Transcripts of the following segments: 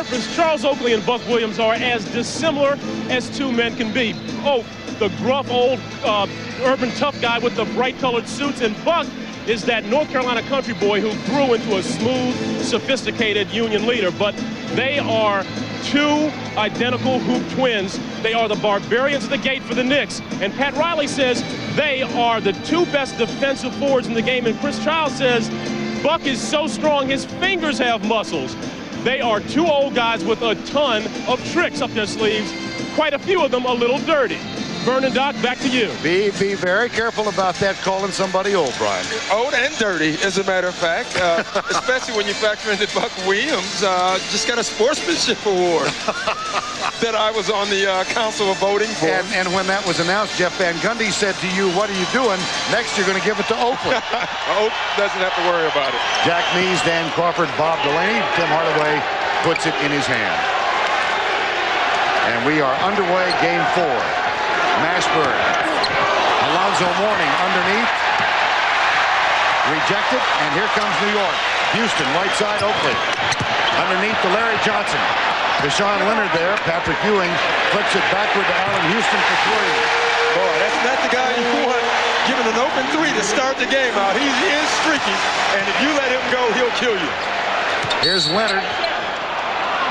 surface, Charles Oakley and Buck Williams are as dissimilar as two men can be. Oh, the gruff old urban tough guy with the bright colored suits, and Buck is that North Carolina country boy who grew into a smooth, sophisticated Union leader. But they are two identical hoop twins. They are the barbarians of the gate for the Knicks. And Pat Riley says they are the two best defensive forwards in the game. And Chris Childs says Buck is so strong his fingers have muscles. They are two old guys with a ton of tricks up their sleeves, quite a few of them a little dirty. Vernon, Doc, back to you. Be very careful about that, calling somebody old, Brian. Old and dirty, as a matter of fact, especially when you factor in that Buck Williams just got a sportsmanship award that I was on the council of voting for. And when that was announced, Jeff Van Gundy said to you, what are you doing? Next, you're going to give it to Oakley. Oak doesn't have to worry about it. Jack Mees, Dan Crawford, Bob Delaney. Tim Hardaway puts it in his hand. And we are underway, game 4. Mashburn, Alonzo Mourning underneath, rejected, and here comes New York. Houston, right side, Oakley. Underneath to Larry Johnson. Deshaun Leonard there, Patrick Ewing flips it backward to Allan Houston for 3. Boy, that's not the guy you want giving an open 3 to start the game out. He is streaky, and if you let him go, he'll kill you. Here's Leonard.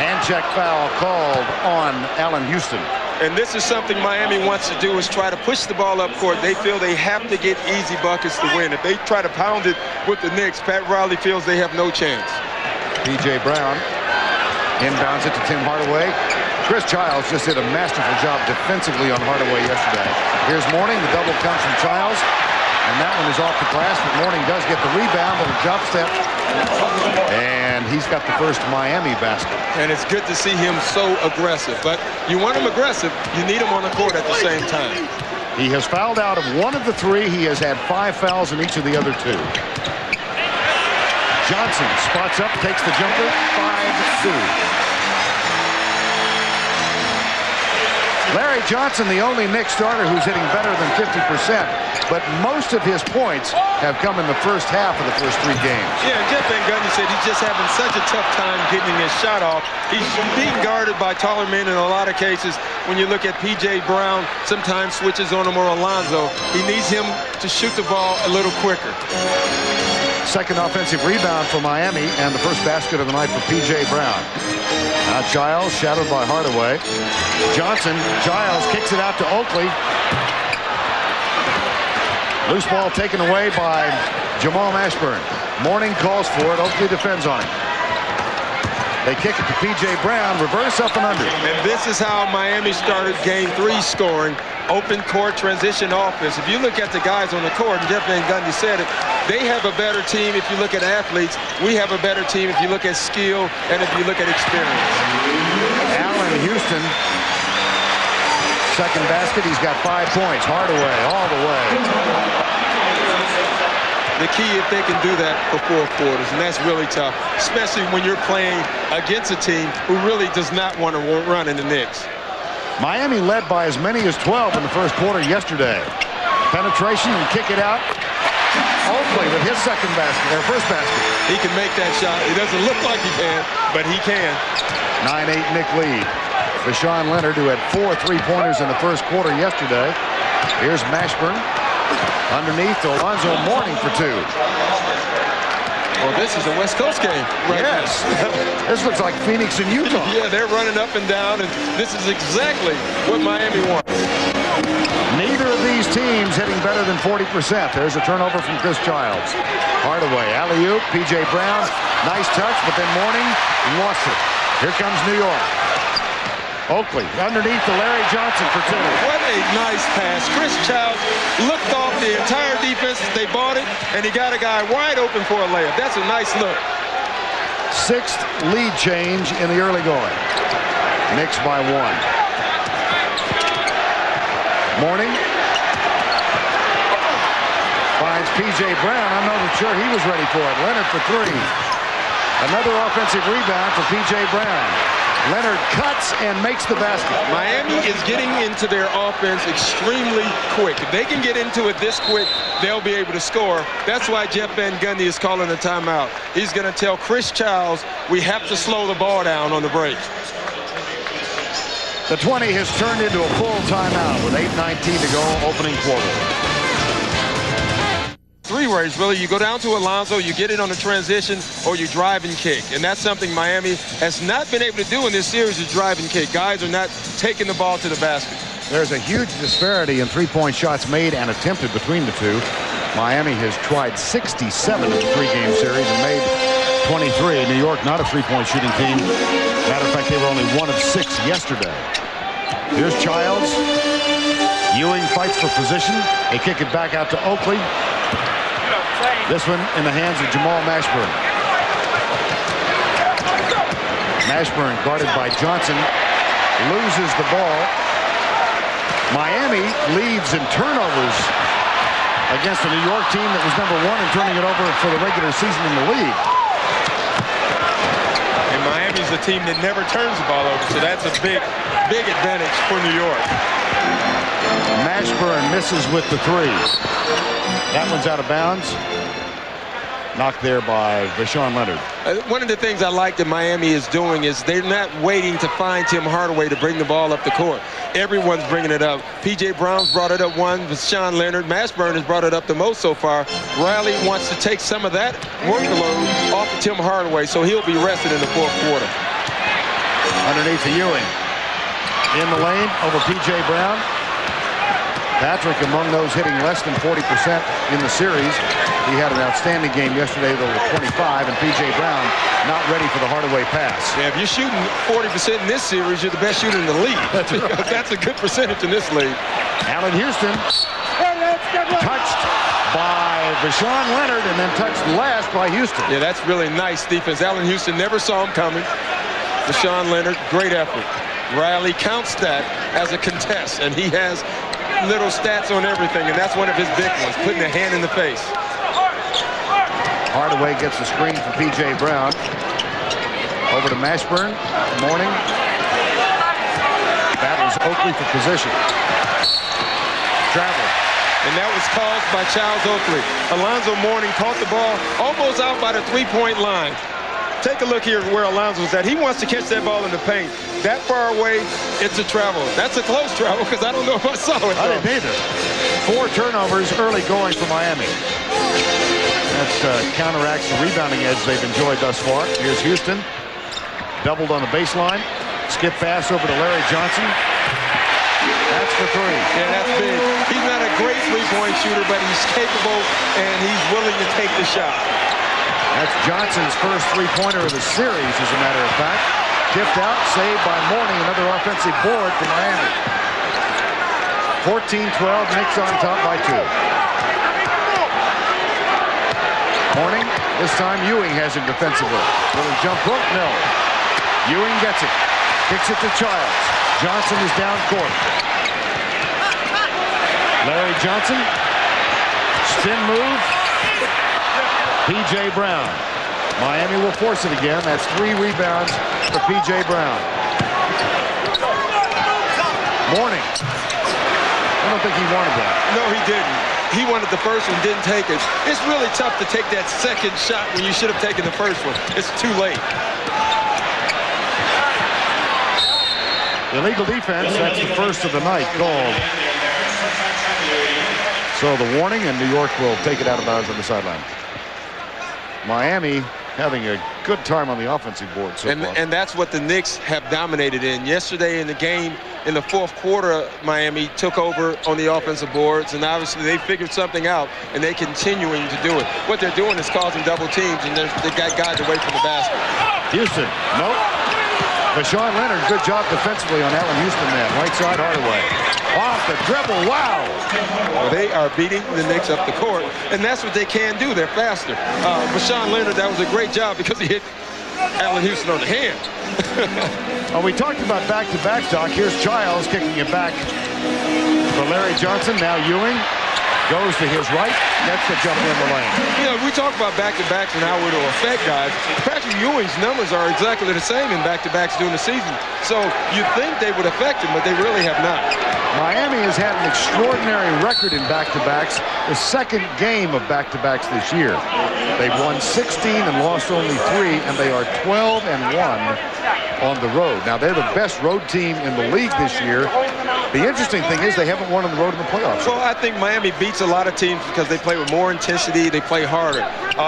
Hand check foul called on Allan Houston. And this is something Miami wants to do, is try to push the ball up court. They feel they have to get easy buckets to win. If they try to pound it with the Knicks, Pat Riley feels they have no chance. P.J. Brown inbounds it to Tim Hardaway. Chris Childs just did a masterful job defensively on Hardaway yesterday. Here's Mourning. The double comes from Childs. And that one is off the glass, but Mourning does get the rebound on a jump step. And he's got the first Miami basket. And it's good to see him so aggressive. But you want him aggressive, you need him on the court at the same time. He has fouled out of 1 of the 3. He has had 5 fouls in each of the other 2. Johnson spots up, takes the jumper, 5-2. Larry Johnson, the only Knicks starter who's hitting better than 50%, but most of his points have come in the first half of the first 3 games. Yeah, and Jeff Van Gundy said he's just having such a tough time getting his shot off. He's being guarded by taller men in a lot of cases. When you look at P.J. Brown, sometimes switches on him, or Alonzo. He needs him to shoot the ball a little quicker. Second offensive rebound for Miami, and the first basket of the night for P.J. Brown. Now Giles shadowed by Hardaway. Johnson, Giles kicks it out to Oakley. Loose ball taken away by Jamal Mashburn. Mourning calls for it. Oakley defends on it. They kick it to P.J. Brown. Reverse up and under. And this is how Miami started game 3 scoring. Open court transition offense. If you look at the guys on the court, and Jeff Van Gundy said it, they have a better team if you look at athletes. We have a better team if you look at skill and if you look at experience. Allan Houston, second basket. He's got 5 points. Hardaway all the way. The key, if they can do that for 4 quarters, and that's really tough, especially when you're playing against a team who really does not want to run in the Knicks. Miami led by as many as 12 in the first quarter yesterday. Penetration and kick it out. Oakley with his second basket, their first basket. He can make that shot. It doesn't look like he can, but he can. 9-8 Knick lead. Deshaun Leonard, who had 4 3-pointers in the first quarter yesterday. Here's Mashburn. Underneath to Alonzo Mourning for 2. Well, this is a West Coast game. Right. Yes. This looks like Phoenix and Utah. Yeah, they're running up and down, and this is exactly what Miami wants. Neither of these teams hitting better than 40%. There's a turnover from Chris Childs. Hardaway, alley-oop, P.J. Brown. Nice touch, but then Mourning lost it. Here comes New York. Oakley underneath to Larry Johnson for 2. What a nice pass. Chris Childs looked off the entire defense. They bought it, and he got a guy wide open for a layup. That's a nice look. 6th lead change in the early going. Knicks by 1. Mourning finds P.J. Brown. I'm not sure he was ready for it. Leonard for 3. Another offensive rebound for P.J. Brown. Leonard cuts and makes the basket. Miami is getting into their offense extremely quick. If they can get into it this quick, they'll be able to score. That's why Jeff Van Gundy is calling a timeout. He's going to tell Chris Childs, we have to slow the ball down on the break. The 20 has turned into a full timeout with 8:19 to go, opening quarter. Three-ways, really. You go down to Alonzo, you get it on the transition, or you drive and kick. And that's something Miami has not been able to do in this series, is drive and kick. Guys are not taking the ball to the basket. There's a huge disparity in three-point shots made and attempted between the two. Miami has tried 67 in the three-game series and made 23. New York, not a three-point shooting team. Matter of fact, they were only 1 of 6 yesterday. Here's Childs. Ewing fights for position. They kick it back out to Oakley. This one in the hands of Jamal Mashburn. Mashburn guarded by Johnson. Loses the ball. Miami leads in turnovers against a New York team that was #1 in turning it over for the regular season in the league. And Miami's a team that never turns the ball over, so that's a big advantage for New York. Mashburn misses with the three. That one's out of bounds. Knocked there by Vashawn Leonard. One of the things I like that Miami is doing is they're not waiting to find Tim Hardaway to bring the ball up the court. Everyone's bringing it up. P.J. Brown's brought it up one. Vashawn Leonard. Mashburn has brought it up the most so far. Riley wants to take some of that workload off of Tim Hardaway, so he'll be rested in the fourth quarter. Underneath to Ewing. In the lane over P.J. Brown. Patrick among those hitting less than 40% in the series. He had an outstanding game yesterday, though, with 25, and P.J. Brown not ready for the Hardaway pass. Yeah, if you're shooting 40% in this series, you're the best shooter in the league. That's right. That's a good percentage in this league. Allan Houston touched by Vashawn Leonard and then touched last by Houston. Yeah, that's really nice defense. Allan Houston never saw him coming. Vashawn Leonard, great effort. Riley counts that as a contest, and he has little stats on everything, and that's one of his big ones, putting a hand in the face. Hardaway gets the screen for P.J. Brown. Over to Mashburn. Mourning. Battles Oakley for position. Travel. And that was caused by Charles Oakley. Alonzo Mourning caught the ball almost out by the three-point line. Take a look here where Alonzo's at. He wants to catch that ball in the paint. That far away, it's a travel. That's a close travel because I don't know if I saw it. I didn't either. 4 turnovers early going for Miami. That counteracts the rebounding edge they've enjoyed thus far. Here's Houston. Doubled on the baseline. Skip pass over to Larry Johnson. That's for 3. Yeah, that's big. He's not a great three-point shooter, but he's capable and he's willing to take the shot. That's Johnson's first three-pointer of the series, as a matter of fact. Tipped out, saved by Mourning, another offensive board for Miami. 14-12, Knicks on top by 2. Mourning, this time Ewing has him defensively. Will he jump hook? No. Ewing gets it. Kicks it to Childs. Johnson is down court. Larry Johnson. Spin move. P.J. Brown. Miami will force it again. That's 3 rebounds for P.J. Brown. Mourning. I don't think he wanted that. No, he didn't. He wanted the first one, didn't take it. It's really tough to take that second shot when you should have taken the first one. It's too late. Illegal defense, that's the first of the night called. So the warning, and New York will take it out of bounds on the sideline. Miami having a good time on the offensive board so far. And that's what the Knicks have dominated in. Yesterday in the game, in the fourth quarter, Miami took over on the offensive boards, and obviously they figured something out, and they're continuing to do it. What they're doing is causing double teams, and they got guys away from the basket. Houston, nope. Vashawn Leonard, good job defensively on Allan Houston there. Right side, Hardaway. Off the dribble, wow! Well, they are beating the Knicks up the court, and that's what they can do. They're faster. Vashawn Leonard, that was a great job because he hit Allan Houston on the hand. Well, we talked about back-to-back talk. Here's Childs kicking it back for Larry Johnson. Now Ewing. Goes to his right, gets the jumper in the lane. You know, we talk about back-to-backs and how it will affect guys. Patrick Ewing's numbers are exactly the same in back-to-backs during the season. So you think they would affect him, but they really have not. Miami has had an extraordinary record in back-to-backs, the second game of back-to-backs this year. They've won 16 and lost only 3, and they are 12-1 on the road. Now, they're the best road team in the league this year. The interesting thing is they haven't won on the road in the playoffs. So I think Miami beats a lot of teams because they play with more intensity, they play harder.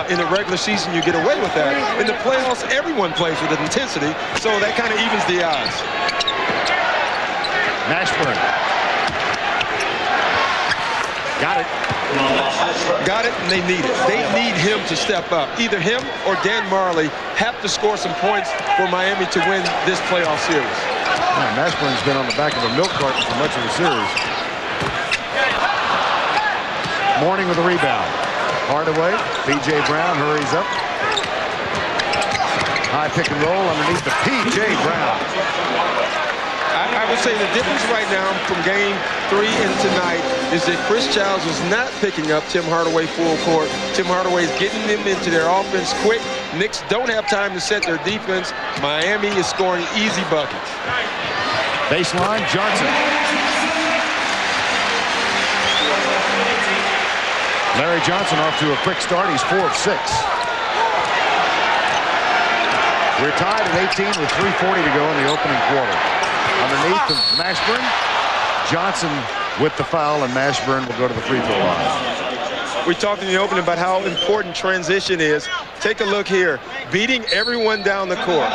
In the regular season, you get away with that. In the playoffs, everyone plays with intensity, so that kind of evens the odds. Mashburn. Got it. Got it, and they need it. They need him to step up. Either him or Dan Marley have to score some points for Miami to win this playoff series. Mashburn's been on the back of a milk carton for much of the series. Mourning with a rebound. Hardaway, P.J. Brown hurries up. High pick and roll underneath the P.J. Brown. I would say the difference right now from game 3 and tonight is that Chris Childs is not picking up Tim Hardaway full court. Tim Hardaway is getting them into their offense quick. Knicks don't have time to set their defense. Miami is scoring easy buckets. Baseline, Johnson. Larry Johnson off to a quick start. He's 4 of 6. We're tied at 18 with 3:40 to go in the opening quarter. Underneath of Mashburn. Johnson with the foul, and Mashburn will go to the free throw line. We talked in the opening about how important transition is. Take a look here. Beating everyone down the court.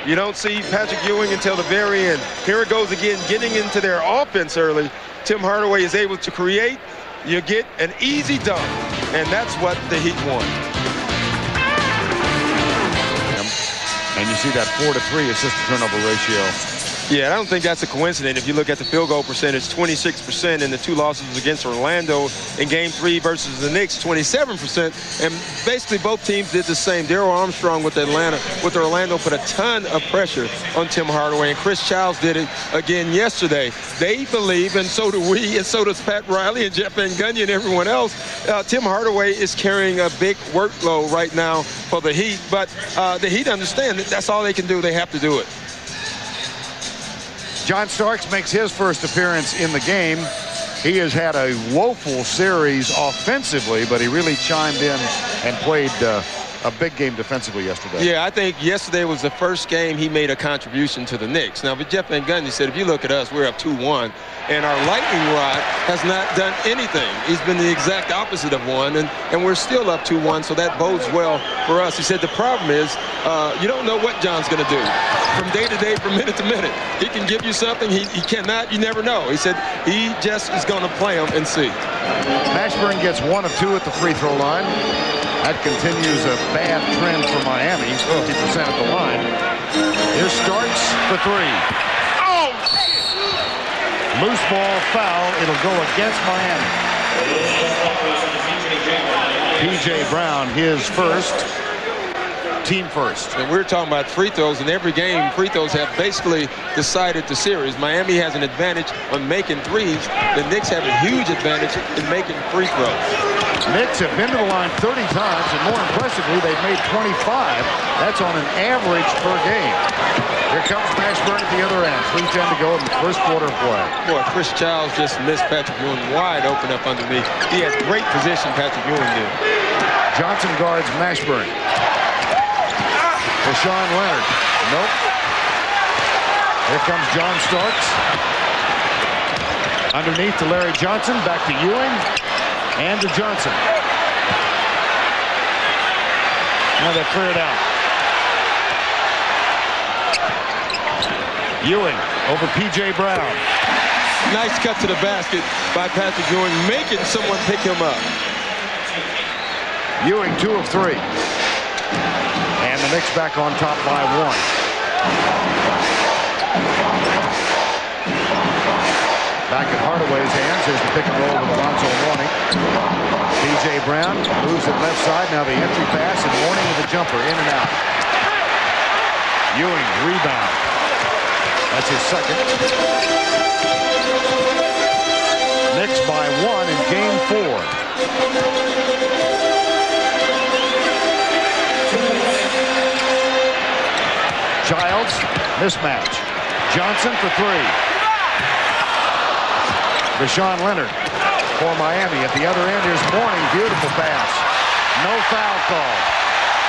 You don't see Patrick Ewing until the very end. Here it goes again, getting into their offense early. Tim Hardaway is able to create. You get an easy dunk, and that's what the Heat won. And you see that 4-3 assist-to-turnover ratio. Yeah, I don't think that's a coincidence. If you look at the field goal percentage, 26% in the 2 losses against Orlando in Game 3 versus the Knicks, 27%. And basically both teams did the same. Darryl Armstrong with Orlando put a ton of pressure on Tim Hardaway, and Chris Childs did it again yesterday. They believe, and so do we, and so does Pat Riley and Jeff Van Gundy and everyone else. Tim Hardaway is carrying a big workload right now for the Heat, but the Heat understand that that's all they can do. They have to do it. John Starks makes his first appearance in the game. He has had a woeful series offensively, but he really chimed in and played a big game defensively yesterday. Yeah, I think yesterday was the first game he made a contribution to the Knicks. Now, but Jeff Van Gundy said, if you look at us, we're up 2-1, and our lightning rod has not done anything. He's been the exact opposite of one, and we're still up 2-1, so that bodes well for us. He said the problem is you don't know what John's going to do from day to day, from minute to minute. He can give you something. He cannot. You never know. He said he just is going to play him and see. Mashburn gets 1 of 2 at the free throw line. That continues a bad trend for Miami. He's 50% at the line. Here's Starks for 3. Oh! Loose ball foul. It'll go against Miami. P.J. Brown, his first. Team first. And we're talking about free throws. In every game, free throws have basically decided the series. Miami has an advantage on making threes. The Knicks have a huge advantage in making free throws. Knicks have been to the line 30 times, and more impressively, they've made 25. That's on an average per game. Here comes Mashburn at the other end. 3:10 to go in the first quarter of play. Boy, Chris Childs just missed Patrick Ewing wide open up underneath. He had great position, Patrick Ewing did. Johnson guards Mashburn. Rashawn Leonard. Nope. Here comes John Starks. Underneath to Larry Johnson. Back to Ewing. And to Johnson. Now they clear it out. Ewing over P.J. Brown. Nice cut to the basket by Patrick Ewing, making someone pick him up. Ewing 2 of 3. And the Knicks back on top by 1. Back in Hardaway's hands. Here's the pick and roll with Alonzo Mourning. P.J. Brown moves it left side. Now the entry pass, and Mourning with a jumper in and out. Ewing rebound. That's his second. Knicks by 1 in Game 4. Childs, mismatch. Johnson for 3. Rashawn Leonard for Miami. At the other end, here's Mourning. Beautiful pass. No foul call.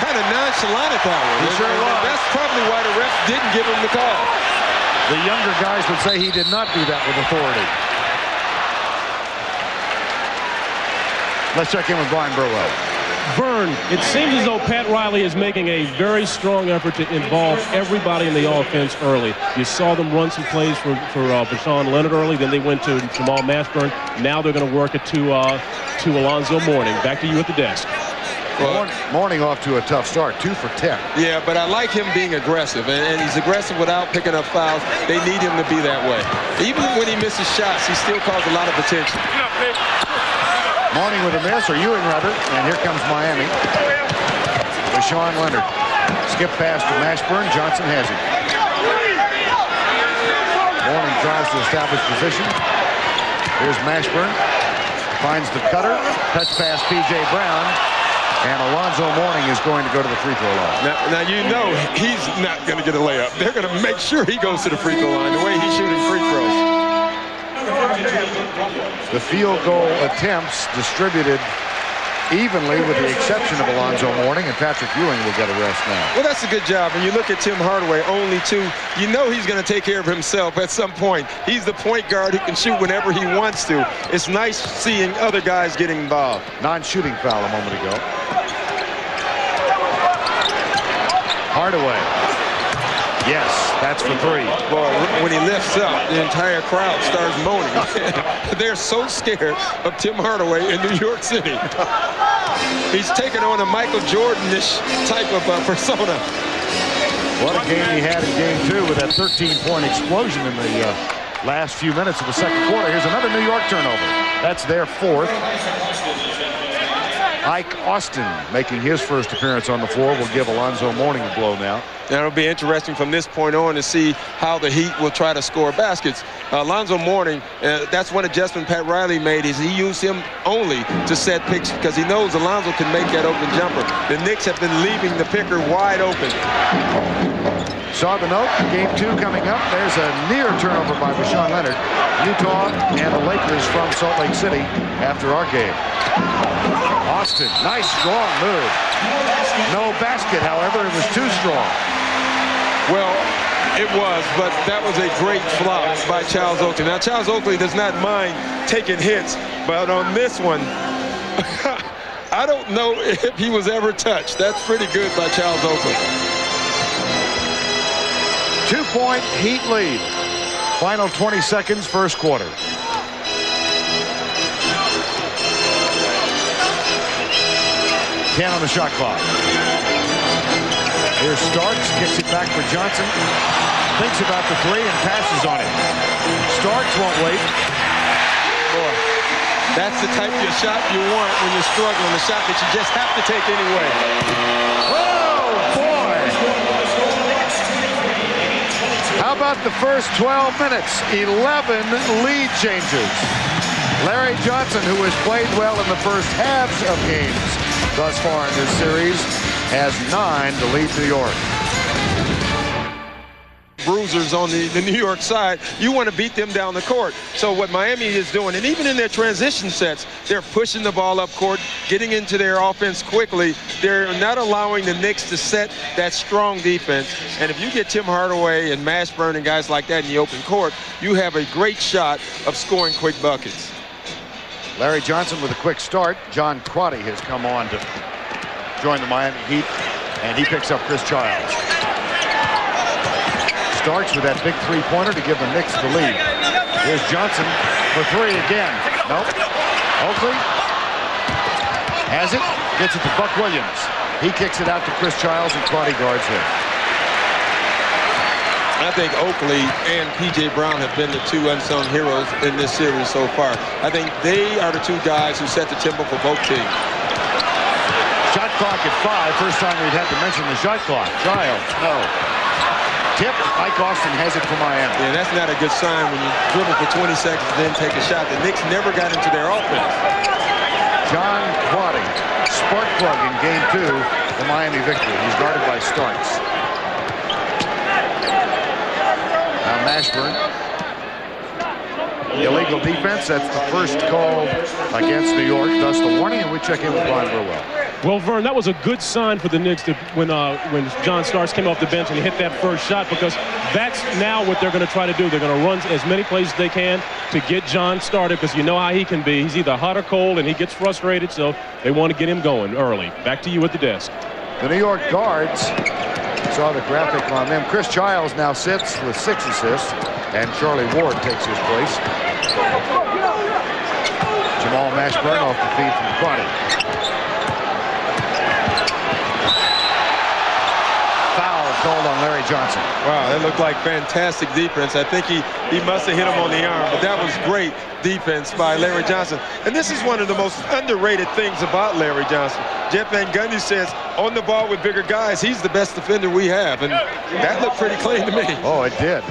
Kind of nonchalant at that one. He sure was. That's probably why the refs didn't give him the call. The younger guys would say he did not do that with authority. Let's check in with Brian Burwell. Vern, it seems as though Pat Riley is making a very strong effort to involve everybody in the offense early. You saw them run some plays for Rashawn Leonard early. Then they went to Jamal Mashburn. Now they're going to work it to Alonzo Mourning. Back to you at the desk. Well, Mourning off to a tough start, 2 for 10. Yeah, but I like him being aggressive, and he's aggressive without picking up fouls. They need him to be that way. Even when he misses shots, he still calls a lot of attention. Mourning with a miss, or Ewing rather, and here comes Miami. Rashawn Leonard. Skip pass to Mashburn. Johnson has it. Mourning tries to establish position. Here's Mashburn. Finds the cutter. Touch pass P.J. Brown. And Alonzo Mourning is going to go to the free throw line. Now you know he's not going to get a layup. They're going to make sure he goes to the free throw line the way he's shooting free throws. The field goal attempts distributed evenly with the exception of Alonzo Mourning, and Patrick Ewing will get a rest now. Well, that's a good job. When you look at Tim Hardaway, only 2, you know he's going to take care of himself at some point. He's the point guard who can shoot whenever he wants to. It's nice seeing other guys getting involved. Non-shooting foul a moment ago. Hardaway. Yes, that's for 3. Boy, when he lifts up, the entire crowd starts moaning. They're so scared of Tim Hardaway in New York City. He's taken on a Michael Jordan-ish type of persona. What a game he had in Game 2 with that 13-point explosion in the last few minutes of the second quarter. Here's another New York turnover. That's their 4th. Ike Austin making his first appearance on the floor will give Alonzo Mourning a blow now. It'll be interesting from this point on to see how the Heat will try to score baskets. Alonzo Mourning, that's one adjustment Pat Riley made, is he used him only to set picks because he knows Alonzo can make that open jumper. The Knicks have been leaving the picker wide open. Saw the note. Game 2 coming up. There's a near turnover by Rashawn Leonard. Utah and the Lakers from Salt Lake City after our game. Austin, nice strong move. No basket, however, it was too strong. Well, it was, but that was a great flop by Charles Oakley. Now, Charles Oakley does not mind taking hits, but on this one, I don't know if he was ever touched. That's pretty good by Charles Oakley. 2-point Heat lead. Final 20 seconds, first quarter. On the shot clock. Here's Starks, kicks it back for Johnson. Thinks about the 3 and passes on it. Starks won't wait. Boy, that's the type of shot you want when you're struggling, the shot that you just have to take anyway. Oh, boy. How about the first 12 minutes? 11 lead changes. Larry Johnson, who has played well in the first halves of games thus far in this series, has 9 to lead New York. Bruisers on the New York side, you want to beat them down the court. So what Miami is doing, and even in their transition sets, they're pushing the ball up court, getting into their offense quickly. They're not allowing the Knicks to set that strong defense. And if you get Tim Hardaway and Mashburn and guys like that in the open court, you have a great shot of scoring quick buckets. Larry Johnson with a quick start. John Crotty has come on to join the Miami Heat, and he picks up Chris Childs. Starks with that big 3-pointer to give the Knicks the lead. Here's Johnson for 3 again. Nope. Oakley has it, gets it to Buck Williams. He kicks it out to Chris Childs, and Crotty guards him. I think Oakley and P.J. Brown have been the 2 unsung heroes in this series so far. I think they are the 2 guys who set the tempo for both teams. Shot clock at 5. First time we've had to mention the shot clock. Childs, no. Tip, Mike Austin has it for Miami. Yeah, that's not a good sign when you dribble for 20 seconds and then take a shot. The Knicks never got into their offense. John Quaddy, spark plug in game 2, the Miami victory. He's guarded by Starks. Now Mashburn. Illegal defense, that's the first call against New York. Thus the warning, and we check in with Brian Burwell. Well, Vern, that was a good sign for the Knicks when John Starks came off the bench and hit that first shot, because that's now what they're going to try to do. They're going to run as many plays as they can to get John started, because you know how he can be. He's either hot or cold, and he gets frustrated, so they want to get him going early. Back to you at the desk. The New York guards, saw the graphic on them. Chris Childs now sits with 6 assists, and Charlie Ward takes his place. Jamal Mashburn off the feed from Quaddy. Called on Larry Johnson. Wow, that looked like fantastic defense. I think he must have hit him on the arm, but that was great defense by Larry Johnson. And this is one of the most underrated things about Larry Johnson. Jeff Van Gundy says on the ball with bigger guys, he's the best defender we have, and that looked pretty clean to me. Oh, it did.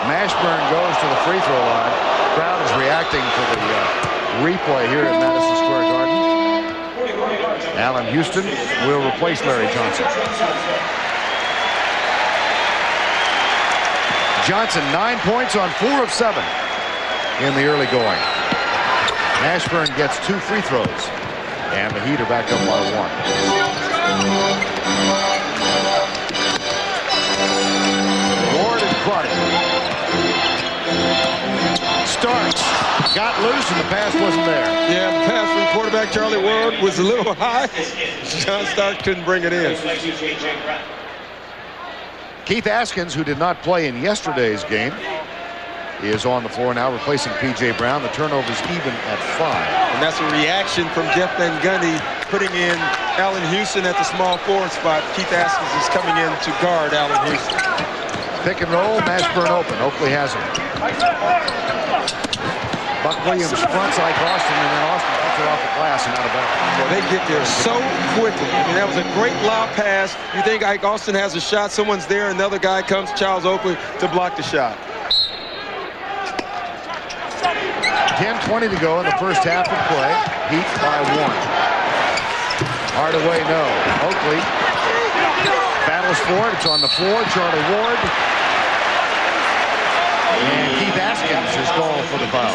Mashburn goes to the free throw line. Crowd is reacting to the replay here at Madison Square Garden. Allan Houston will replace Larry Johnson. Johnson, 9 points on 4 of 7 in the early going. Mashburn gets 2 free throws, and the Heat are back up by 1. Ward and Quaddy. Starks got loose, and the pass wasn't there. Yeah, the pass from quarterback Charlie Ward was a little high. John Starks couldn't bring it in. Keith Askins, who did not play in yesterday's game, is on the floor now, replacing P.J. Brown. The turnover's even at 5. And that's a reaction from Jeff Van Gundy, putting in Allan Houston at the small forward spot. Keith Askins is coming in to guard Allan Houston. Pick and roll, Mashburn open. Oakley has him. Buck Williams fronts like Austin, and then Austin puts it off the glass and out of bounds. Well, they get there so quickly. I mean, that was a great lob pass. You think Ike Austin has a shot, someone's there, another guy comes, Charles Oakley, to block the shot. 10:20 to go in the first half of play. Heat by 1. Hardaway, no. Oakley battles for it. It's on the floor. Charlie Ward. And Keith Askins is called for the foul.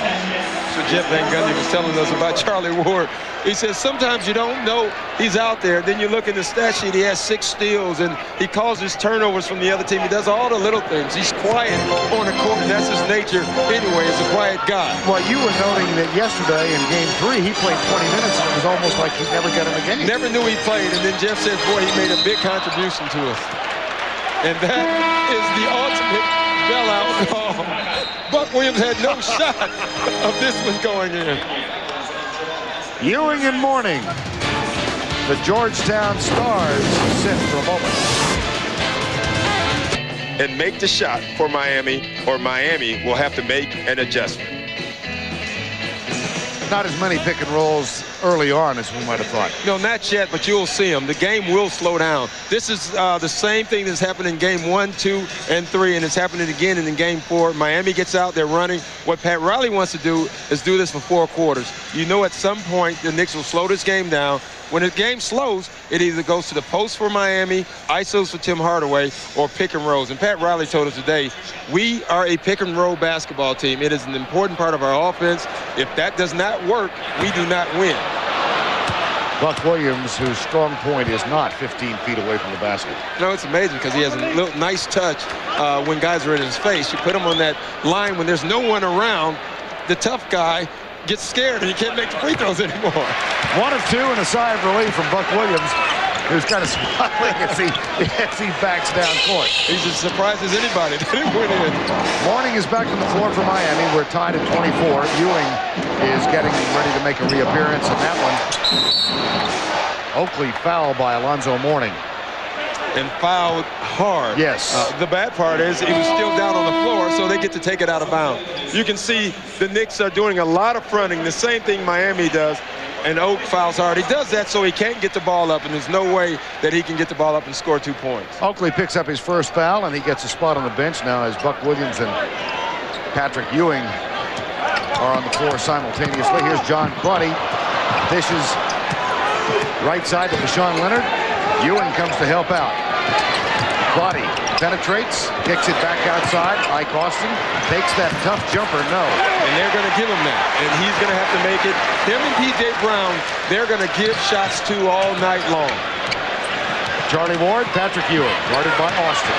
So Jeff Van Gundy was telling us about Charlie Ward. He says sometimes you don't know he's out there. Then you look in the stat sheet, he has 6 steals, and he causes turnovers from the other team. He does all the little things. He's quiet on the court, and that's his nature anyway, he's a quiet guy. Well, you were noting that yesterday in game 3, he played 20 minutes, and it was almost like he never got in the game. Never knew he played, and then Jeff says, boy, he made a big contribution to us. And that is the ultimate bailout call. Buck Williams had no shot of this one going in. Ewing and Mourning. The Georgetown Stars sit for a moment. And make the shot for Miami, or Miami will have to make an adjustment. Not as many pick and rolls early on as we might have thought. No, not yet, but you'll see them. The game will slow down. This is the same thing that's happened in game 1, 2, and 3, and it's happening again in game 4. Miami gets out, they're running. What Pat Riley wants to do is do this for 4 quarters. You know at some point the Knicks will slow this game down. When the game slows, it either goes to the post for Miami, ISOs for Tim Hardaway, or pick and rolls. And Pat Riley told us today, we are a pick and roll basketball team. It is an important part of our offense. If that does not work, we do not win. Buck Williams, whose strong point is not 15 feet away from the basket. No, it's amazing because he has a little nice touch when guys are in his face. You put him on that line when there's no one around, the tough guy gets scared and he can't make the free throws anymore. 1 of 2 and a sigh of relief from Buck Williams, who's kind of smiling as he backs down court. He's as surprised as anybody that it went in. Mourning is back on the floor for Miami. We're tied at 24. Ewing is getting ready to make a reappearance in that one. Oakley fouled by Alonzo Mourning. And fouled hard. Yes. The bad part is he was still down on the floor, so they get to take it out of bounds. You can see the Knicks are doing a lot of fronting, the same thing Miami does. and Oak fouls hard. He does that so he can't get the ball up, and there's no way that he can get the ball up and score 2 points. Oakley picks up his first foul, and he gets a spot on the bench now as Buck Williams and Patrick Ewing are on the floor simultaneously. Here's John Crotty. Dishes right side to Deshaun Leonard. Ewing comes to help out. Crotty penetrates, kicks it back outside. Ike Austin takes that tough jumper. No. And they're going to give him that. And he's going to have to make it. Him and P.J. Brown, they're going to give shots to all night long. Charlie Ward, Patrick Ewing, guarded by Austin.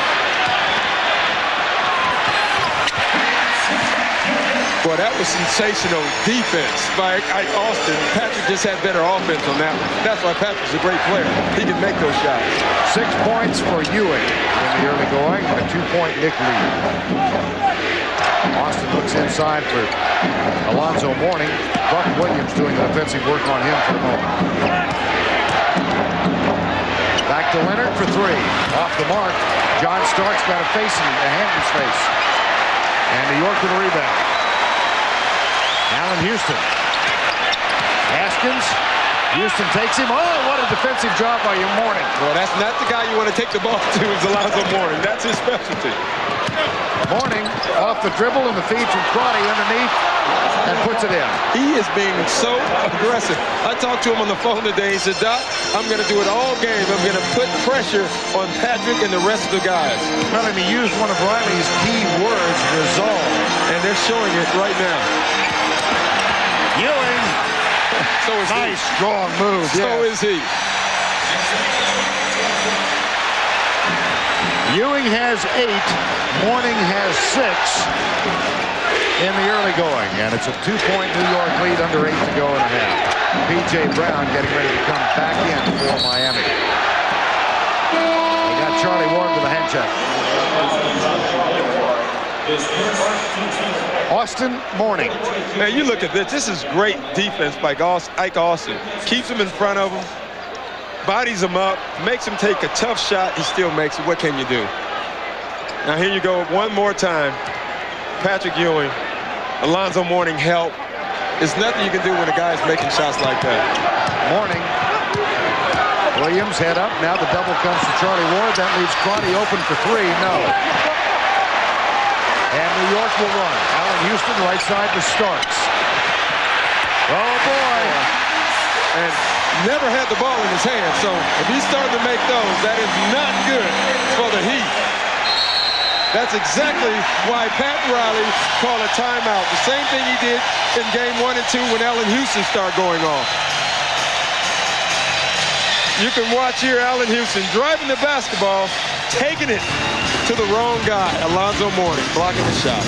Boy, that was sensational defense by Ike Austin. Patrick just had better offense on that one. That's why Patrick's a great player. He can make those shots. 6 points for Ewing in the early going, a 2-point Knick lead. Austin looks inside for Alonzo Mourning. Buck Williams doing the defensive work on him for the moment. Back to Leonard for 3. Off the mark. John Starks got a face in a hand in his face. And New York with a rebound. Allan Houston. Haskins. Houston takes him. Oh, what a defensive job by Mourning. Well, that's not the guy you want to take the ball to, is Alonzo Mourning. That's his specialty. Mourning off the dribble and the feed from Crotty underneath and puts it in. He is being so aggressive. I talked to him on the phone today. He said, Doc, I'm going to do it all game. I'm going to put pressure on Patrick and the rest of the guys. Well, and he used one of Riley's key words, resolve. And they're showing it right now. Ewing. So is nice, strong move. So is he. Ewing has 8. Mourning has 6 in the early going. And it's a 2-point New York lead under 8 to go and a half. P.J. Brown getting ready to come back in for Miami. They got Charlie Ward with a hand check. Austin Mourning. Man, you look at this. This is great defense by Ike Austin. Keeps him in front of him, bodies him up, makes him take a tough shot. He still makes it. What can you do? Now here you go one more time. Patrick Ewing, Alonzo Mourning help. There's nothing you can do when a guy's making shots like that. Mourning. Williams head up. Now the double comes to Charlie Ward. That leaves Crotty open for 3. No. And New York will run. Allan Houston right side to Starks. Oh, boy. And never had the ball in his hand. So if he's starting to make those, that is not good for the Heat. That's exactly why Pat Riley called a timeout. The same thing he did in game 1 and 2 when Allan Houston started going off. You can watch here Allan Houston driving the basketball, taking it to the wrong guy. Alonzo Mourning blocking the shot.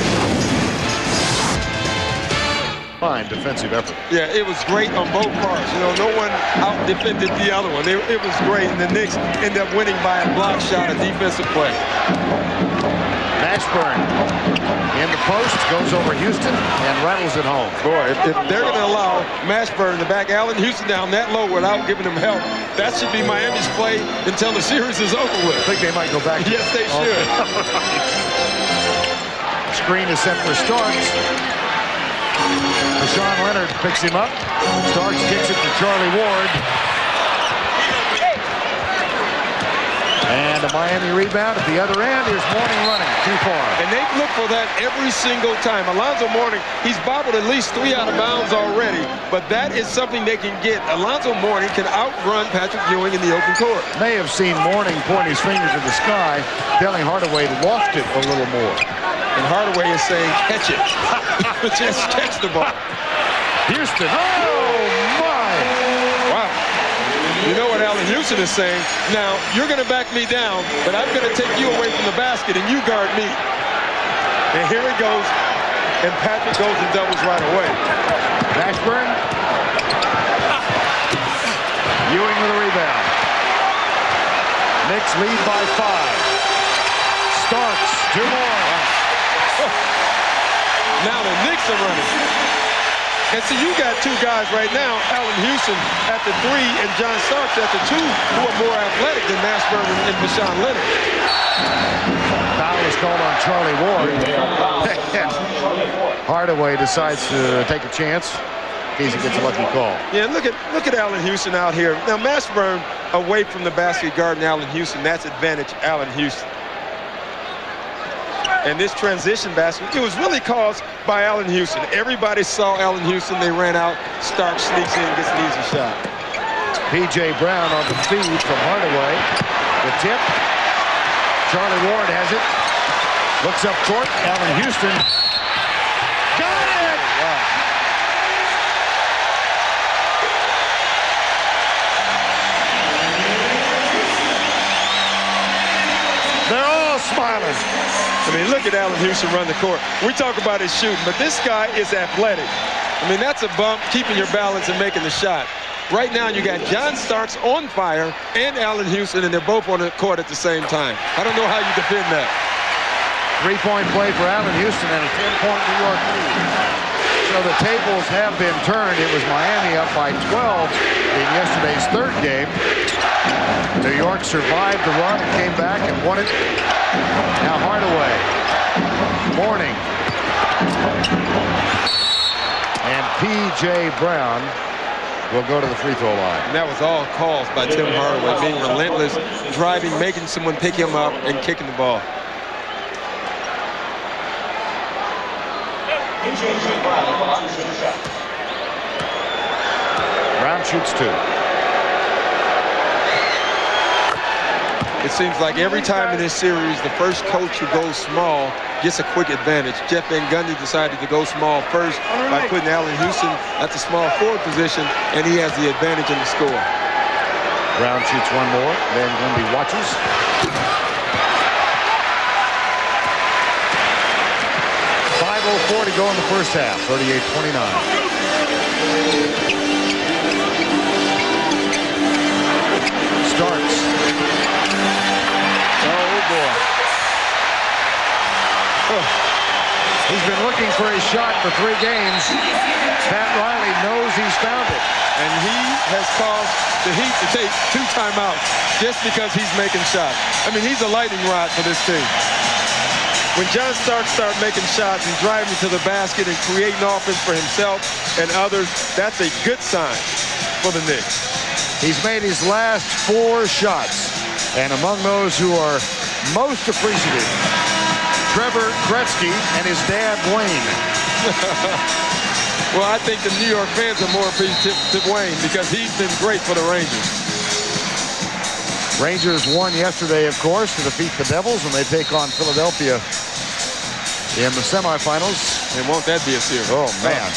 Fine defensive effort. Yeah, it was great on both parts. You know, no one out-defended the other one. It was great, and the Knicks ended up winning by a block shot, a defensive play. Mashburn in the post, goes over Houston and rattles it home. Boy, if they're going to allow Mashburn to back Allan Houston down that low without giving him help, that should be Miami's play until the series is over with. I think they might go back. Yes, they should. Screen is set for Starks. Deshaun Leonard picks him up. Starks kicks it to Charlie Ward. And a Miami rebound at the other end. Here's Mourning running too far. And they look for that every single time. Alonzo Mourning, he's bobbled at least 3 out of bounds already, but that is something they can get. Alonzo Mourning can outrun Patrick Ewing in the open court. May have seen Mourning point his finger to the sky, telling Hardaway to loft it a little more. And Hardaway is saying, catch it. Just catch the ball. Houston, oh my! Wow. You know what Allan Houston is saying? Now, you're going to back me down, but I'm going to take you away from the basket and you guard me. And here he goes, and Patrick goes and doubles right away. Mashburn. Ewing with a rebound. Knicks lead by 5. Starks, 2 more. Now the Knicks are running. And see, you got 2 guys right now, Allan Houston at the 3 and John Starks at the 2, who are more athletic than Mashburn and Deshaun Leonard. Foul is called on Charlie Ward. Hardaway decides to take a chance. in case he gets a lucky call. Yeah, look at Allan Houston out here. Now, Mashburn away from the basket guarding Allan Houston. That's advantage Allan Houston. And this transition basket, it was really caused by Allan Houston. Everybody saw Allan Houston. They ran out. Starks sneaks in, gets an easy shot. P.J. Brown on the feed from Hardaway. The tip. Charlie Ward has it. Looks up court. Allan Houston. Got it! Wow. They're all smiling. I mean, look at Allan Houston run the court. We talk about his shooting, but this guy is athletic. I mean, that's a bump, keeping your balance and making the shot. Right now, you got John Starks on fire and Allan Houston, and they're both on the court at the same time. I don't know how you defend that. Three-point play for Allan Houston and a 10-point New York lead. So the tables have been turned. It was Miami up by 12 in yesterday's third game. New York survived the run and came back and won it. Now Hardaway, Mourning, and P.J. Brown will go to the free throw line. And that was all caused by Tim Hardaway being relentless, driving, making someone pick him up, and kicking the ball. Brown shoots two. It seems like every time in this series, the first coach who goes small gets a quick advantage. Jeff Van Gundy decided to go small first by putting Allan Houston at the small forward position, and he has the advantage in the score. Brown shoots one more. Van Gundy watches. .504 to go in the first half. 38-29. Starks. He's been looking for his shot for 3 games. Pat Riley knows he's found it. And he has caused the Heat to take 2 timeouts just because he's making shots. I mean, he's a lightning rod for this team. When John Starks starts making shots and driving to the basket and creating offense for himself and others, that's a good sign for the Knicks. He's made his last 4 shots. And among those who are most appreciative, Trevor Gretzky and his dad, Wayne. Well, I think the New York fans are more appreciative to Wayne because he's been great for the Rangers. Rangers won yesterday, of course, to defeat the Devils, and they take on Philadelphia in the semifinals. And won't that be a series? Oh, man.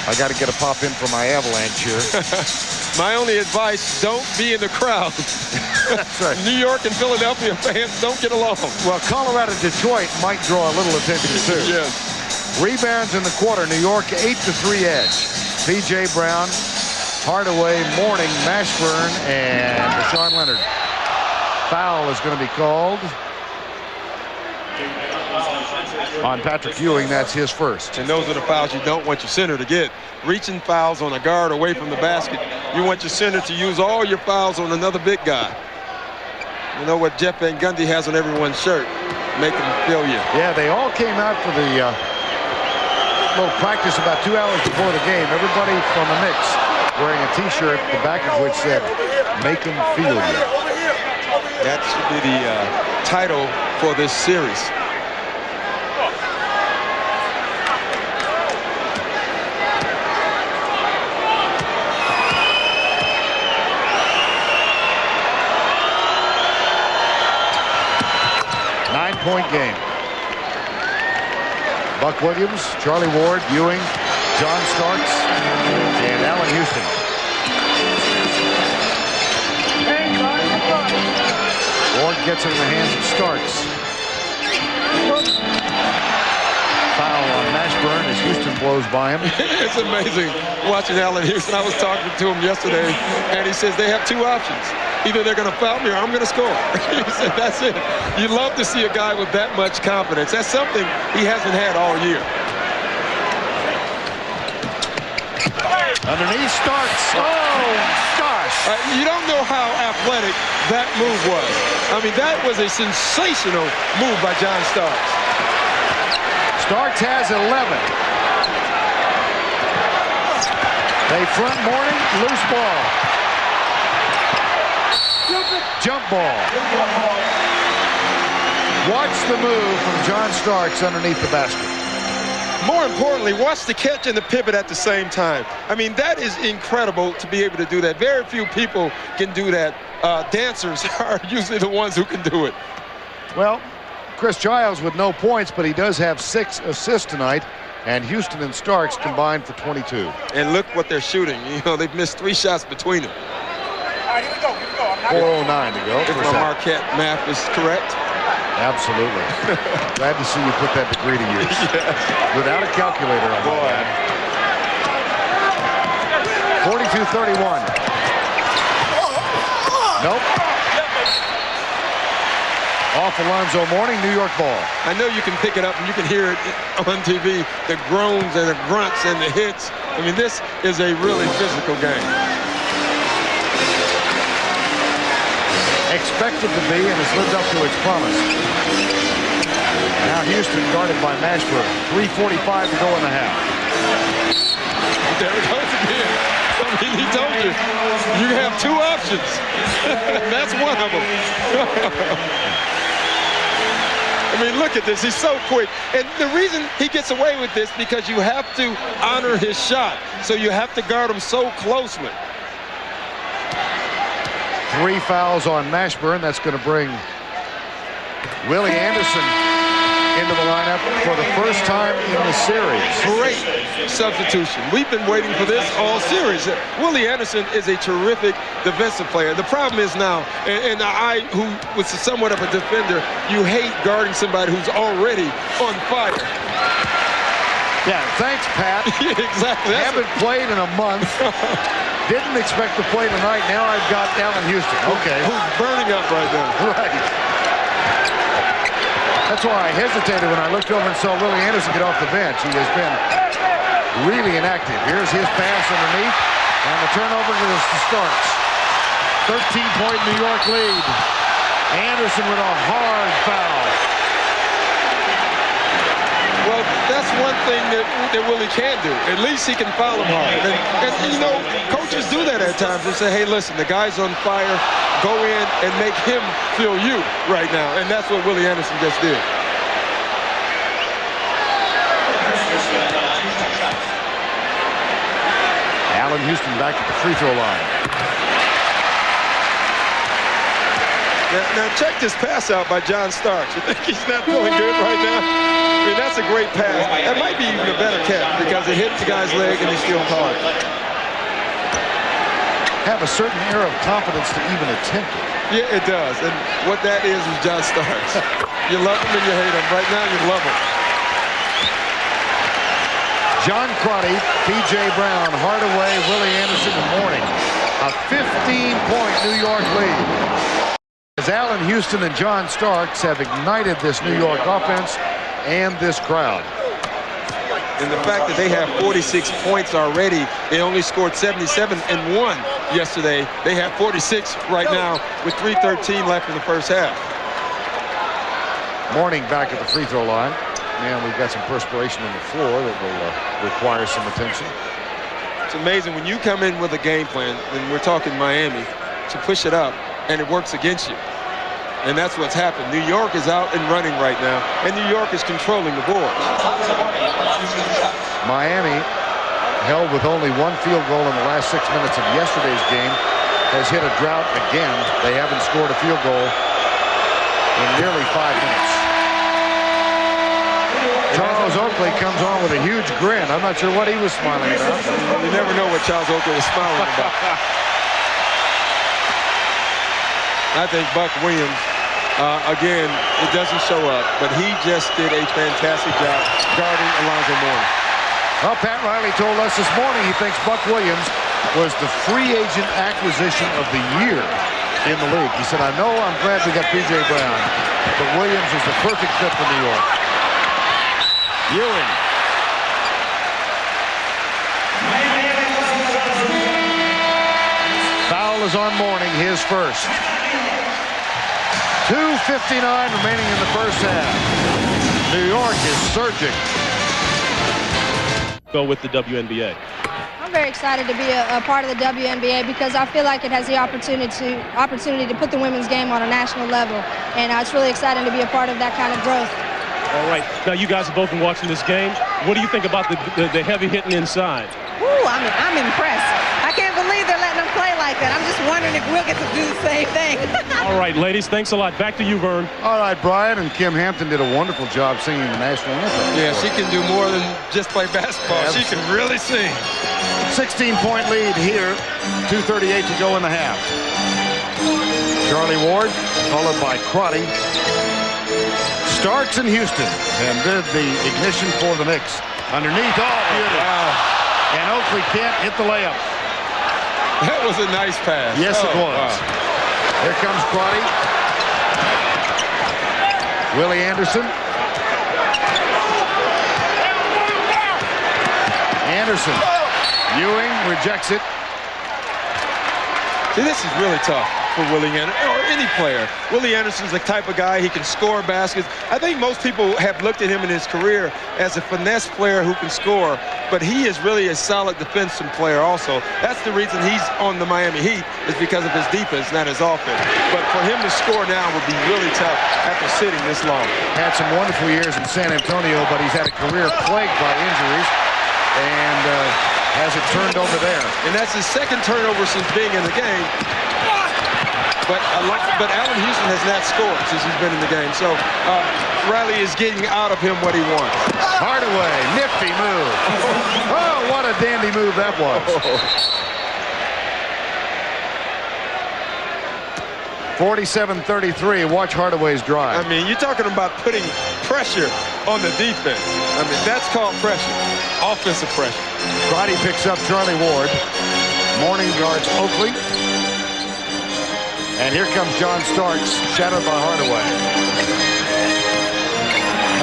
I got to get a pop in for my Avalanche here. My only advice, don't be in the crowd. That's right. New York and Philadelphia fans don't get along. Well, Colorado-Detroit might draw a little attention, too. Yes. Rebounds in the quarter. New York 8-3 edge. P.J. Brown, Hardaway, Mourning, Mashburn, and Deshaun Leonard. Foul is going to be called on Patrick Ewing. That's his first. And those are the fouls you don't want your center to get. Reaching fouls on a guard away from the basket. You want your center to use all your fouls on another big guy. You know what Jeff Van Gundy has on everyone's shirt? Make them feel you. Yeah, they all came out for the little practice about 2 hours before the game. Everybody from the Knicks wearing a T-shirt, the back of which said, "Make them feel you." That should be the title for this series. Point game. Buck Williams, Charlie Ward, Ewing, John Starks, and Allan Houston. Ward gets it in the hands of Starks. Foul on Mashburn as Houston blows by him. It's amazing watching Allan Houston. I was talking to him yesterday, and he says they have 2 options. Either they're going to foul me or I'm going to score. He said, that's it. You love to see a guy with that much confidence. That's something he hasn't had all year. Underneath Starks. Oh, gosh. You don't know how athletic that move was. I mean, that was a sensational move by John Starks. Starks has 11. They front Mourning, loose ball. Jump ball. Watch the move from John Starks underneath the basket. More importantly, watch the catch and the pivot at the same time. I mean, that is incredible to be able to do that. Very few people can do that. Dancers are usually the ones who can do it. Well, Chris Giles with no points, but he does have 6 assists tonight. And Houston and Starks combined for 22. And look what they're shooting. You know, they've missed 3 shots between them. All right, here we go. 4:09 to go. If my Marquette math is correct. Absolutely. Glad to see you put that degree to use. Yes. Without a calculator on that. 42-31. Nope. Off Alonzo Mourning, New York ball. I know you can pick it up and you can hear it on TV, the groans and the grunts and the hits. I mean, this is a really physical game. Expected to be, and has lived up to its promise. Now Houston guarded by Mashburn. 3:45 to go in the half. There it goes again. I mean, he told you, you have 2 options. That's one of them. I mean, look at this. He's so quick. And the reason he gets away with this because you have to honor his shot. So you have to guard him so closely. 3 fouls on Mashburn. That's going to bring Willie Anderson into the lineup for the first time in the series. Great substitution. We've been waiting for this all series. Willie Anderson is a terrific defensive player. The problem is now, and I, who was somewhat of a defender, you hate guarding somebody who's already on fire. Yeah, thanks, Pat. Yeah, exactly. Haven't played in a month. Didn't expect to play tonight. Now I've got Allan Houston. Okay. Who's burning up right now. Right. That's why I hesitated when I looked over and saw Willie Anderson get off the bench. He has been really inactive. Here's his pass underneath, and the turnover to the Starks. 13-point New York lead. Anderson with a hard foul. Well, that's one thing that Willie can do. At least he can foul him hard. And you know, coaches do that at times. They say, hey, listen, the guy's on fire. Go in and make him feel you right now. And that's what Willie Anderson just did. Allan Houston back at the free throw line. Now check this pass out by John Starks. You think he's not feeling good right now? I mean, that's a great pass. That might be even a better catch because it hit the guy's leg and he still caught it. Have a certain air of confidence to even attempt it. Yeah, it does. And what that is John Starks. You love him and you hate him. Right now, you love him. John Crotty, P.J. Brown, Hardaway, Willie Anderson, and Mourning. A 15-point New York lead. As Allan Houston and John Starks have ignited this New York offense and this crowd. And the fact that they have 46 points already, they only scored 77 and won yesterday. They have 46 right now with 3:13 left in the first half. Mourning back at the free throw line. Man, we've got some perspiration on the floor that will require some attention. It's amazing when you come in with a game plan, and we're talking Miami, to push it up, and it works against you. And that's what's happened. New York is out and running right now, and New York is controlling the board. Miami, held with only 1 field goal in the last 6 minutes of yesterday's game, has hit a drought again. They haven't scored a field goal in nearly 5 minutes. Charles Oakley comes on with a huge grin. I'm not sure what he was smiling about. You never know what Charles Oakley was smiling about. I think Buck Williams, again, it doesn't show up, but he just did a fantastic job guarding Alonzo Mourning. Well, Pat Riley told us this morning he thinks Buck Williams was the free agent acquisition of the year in the league. He said, I'm glad we got P.J. Brown, but Williams is the perfect fit for New York. Ewing. Foul is on Mourning, his first. 2:59 remaining in the first half. New York is surging. Go with the WNBA. very excited to be a part of the WNBA because I feel like it has the opportunity to put the women's game on a national level. And it's really exciting to be a part of that kind of growth. All right. Now, you guys have both been watching this game. What do you think about the heavy hitting inside? Ooh, I'm impressed. I can't believe they're letting them play like that. I'm just wondering if we'll get to do the same thing. All right, ladies, thanks a lot. Back to you, Vern. All right, Brian, and Kim Hampton did a wonderful job singing the national anthem. Yeah, she can do more than just play basketball. She can really sing. 16-point lead here. 2:38 to go in the half. Charlie Ward, followed by Crotty. Starks and Houston, and did the ignition for the Knicks. Underneath, beauty. Wow. And Oakley can't hit the layup. That was a nice pass. Yes, it was. Wow. Here comes Crotty. Willie Anderson. Anderson. Ewing rejects it. See, this is really tough for Willie Anderson, or any player. Willie Anderson's the type of guy, he can score baskets. I think most people have looked at him in his career as a finesse player who can score, but he is really a solid defensive player also. That's the reason he's on the Miami Heat, is because of his defense, not his offense. But for him to score now would be really tough after sitting this long. Had some wonderful years in San Antonio, but he's had a career plagued by injuries, and has it turned over there. And that's his second turnover since being in the game. But Allan Houston has not scored since he's been in the game. So Riley is getting out of him what he wants. Hardaway, nifty move. Oh, what a dandy move that was. 47-33. Watch Hardaway's drive. I mean, you're talking about putting pressure on the defense. I mean, that's called pressure. Offensive pressure. Crotty picks up Charlie Ward. Mourning guards Oakley. And here comes John Starks, shadowed by Hardaway.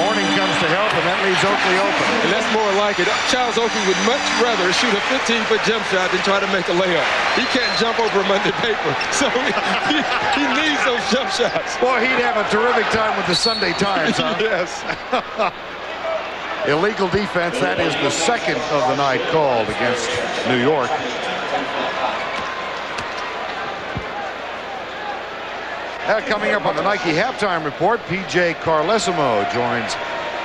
Mourning comes to help, and that leaves Oakley open. And that's more like it. Charles Oakley would much rather shoot a 15-foot jump shot than try to make a layup. He can't jump over Monday paper, so he needs those jump shots. Boy, he'd have a terrific time with the Sunday Times, huh? Yes. Illegal defense. That is the second of the night called against New York. Coming up on the Nike Halftime Report, P.J. Carlesimo joins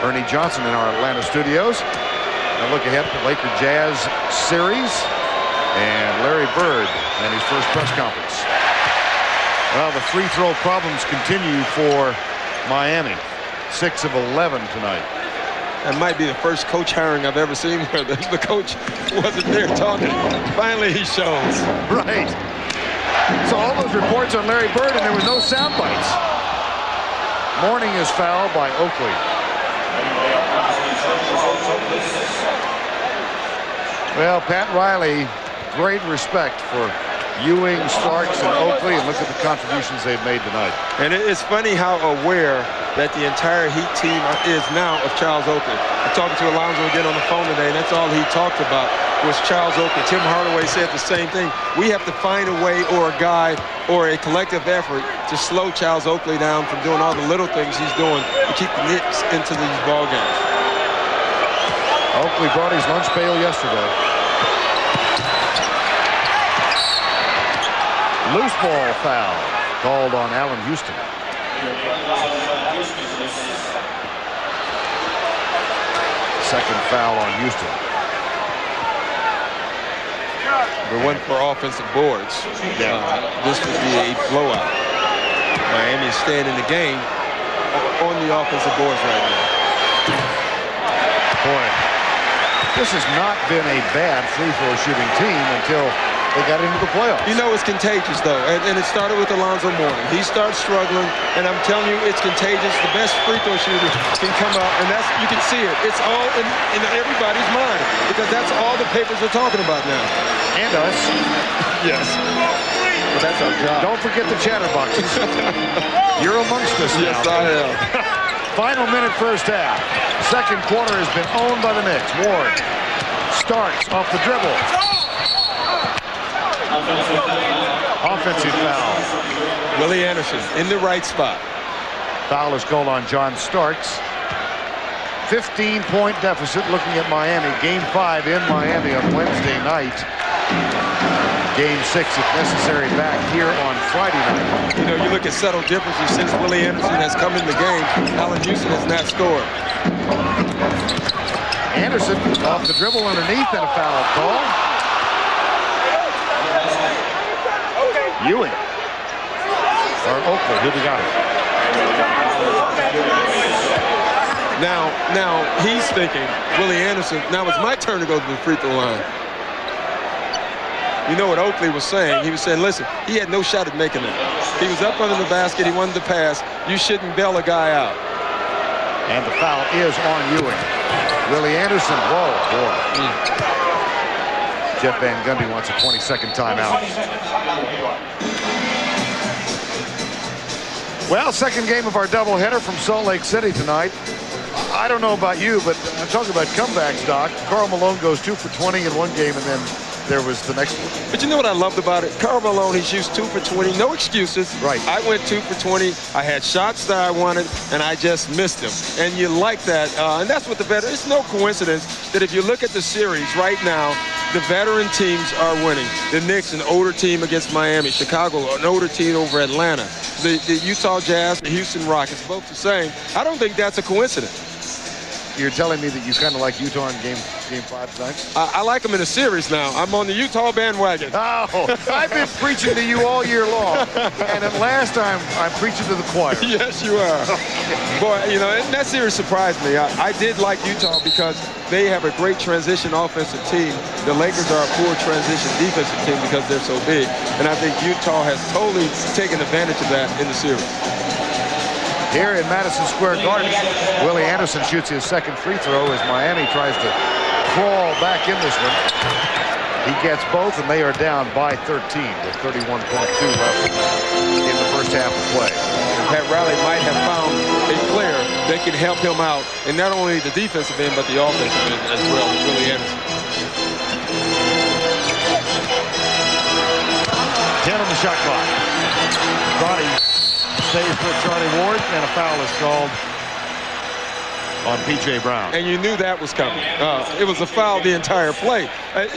Ernie Johnson in our Atlanta studios. A look ahead at the Laker Jazz series and Larry Bird and his first press conference. Well, the free throw problems continue for Miami. 6 of 11 tonight. That might be the first coach hiring I've ever seen where the coach wasn't there talking. Finally, he shows. Right. So all those reports on Larry Bird, and there were no sound bites. Mourning is fouled by Oakley. Well, Pat Riley, great respect for Ewing, Starks, and Oakley, and look at the contributions they've made tonight. And it's funny how aware that the entire Heat team is now of Charles Oakley. I'm talking to Alonzo again on the phone today, and that's all he talked about was Charles Oakley. Tim Hardaway said the same thing. We have to find a way, or a guy, or a collective effort to slow Charles Oakley down from doing all the little things he's doing to keep the Knicks into these ball games. Oakley brought his lunch pail yesterday. Loose ball foul called on Allan Houston. Second foul on Houston. But one for offensive boards. This would be a blowout. Miami is staying in the game on the offensive boards right now. Boy, this has not been a bad free throw shooting team until they got into the playoffs. You know it's contagious, though, and it started with Alonzo Mourning. He starts struggling, and I'm telling you, it's contagious. The best free throw shooter can come out, and that's, you can see it. It's all in everybody's mind, because that's all the papers are talking about now. And us. Yes. But that's our job. Don't forget the chatterboxes. You're amongst us now. Yes, I am. Final minute first half. Second quarter has been owned by the Knicks. Ward starts off the dribble. Offensive foul. Willie Anderson in the right spot. Foul is called on John Starks. 15-point deficit looking at Miami. Game 5 in Miami on Wednesday night. Game 6, if necessary, back here on Friday night. You know, you look at subtle differences since Willie Anderson has come in the game. Allan Houston has not scored. Anderson off the dribble underneath and a foul call. Ewing. Or Oakley, who we got it? Now he's thinking, Willie Anderson, now it's my turn to go to the free throw line. You know what Oakley was saying? He was saying, listen, he had no shot at making it. He was up under the basket. He wanted to pass. You shouldn't bail a guy out. And the foul is on Ewing. Willie Anderson, whoa, boy. Jeff Van Gundy wants a 22nd timeout. Well, second game of our doubleheader from Salt Lake City tonight. I don't know about you, but I'm talking about comebacks, Doc. Karl Malone goes 2 for 20 in one game, and then there was the next one. But you know what I loved about it? Karl Malone, he shoots 2 for 20, no excuses. Right. I went 2 for 20. I had shots that I wanted, and I just missed them. And you like that, and that's what the veteran. It's no coincidence that if you look at the series right now, the veteran teams are winning. The Knicks, an older team against Miami. Chicago, an older team over Atlanta. The Utah Jazz, the Houston Rockets, both the same. I don't think that's a coincidence. You're telling me that you kind of like Utah in game 5 tonight? I like them in a series now. I'm on the Utah bandwagon. Oh, I've been preaching to you all year long. And at last I'm preaching to the choir. Yes, you are. Boy, you know, and that series surprised me. I did like Utah because they have a great transition offensive team. The Lakers are a poor transition defensive team because they're so big. And I think Utah has totally taken advantage of that in the series. Here in Madison Square Garden, Willie Anderson shoots his second free throw as Miami tries to crawl back in this one. He gets both, and they are down by 13 with 31.2 left in the first half of play. Pat Riley might have found a player that can help him out, and not only the defensive end, but the offensive end as well with Willie Anderson. 10 on the shot clock. Roddy stays with Charlie Ward, and a foul is called on P.J. Brown. And you knew that was coming. It was a foul the entire play.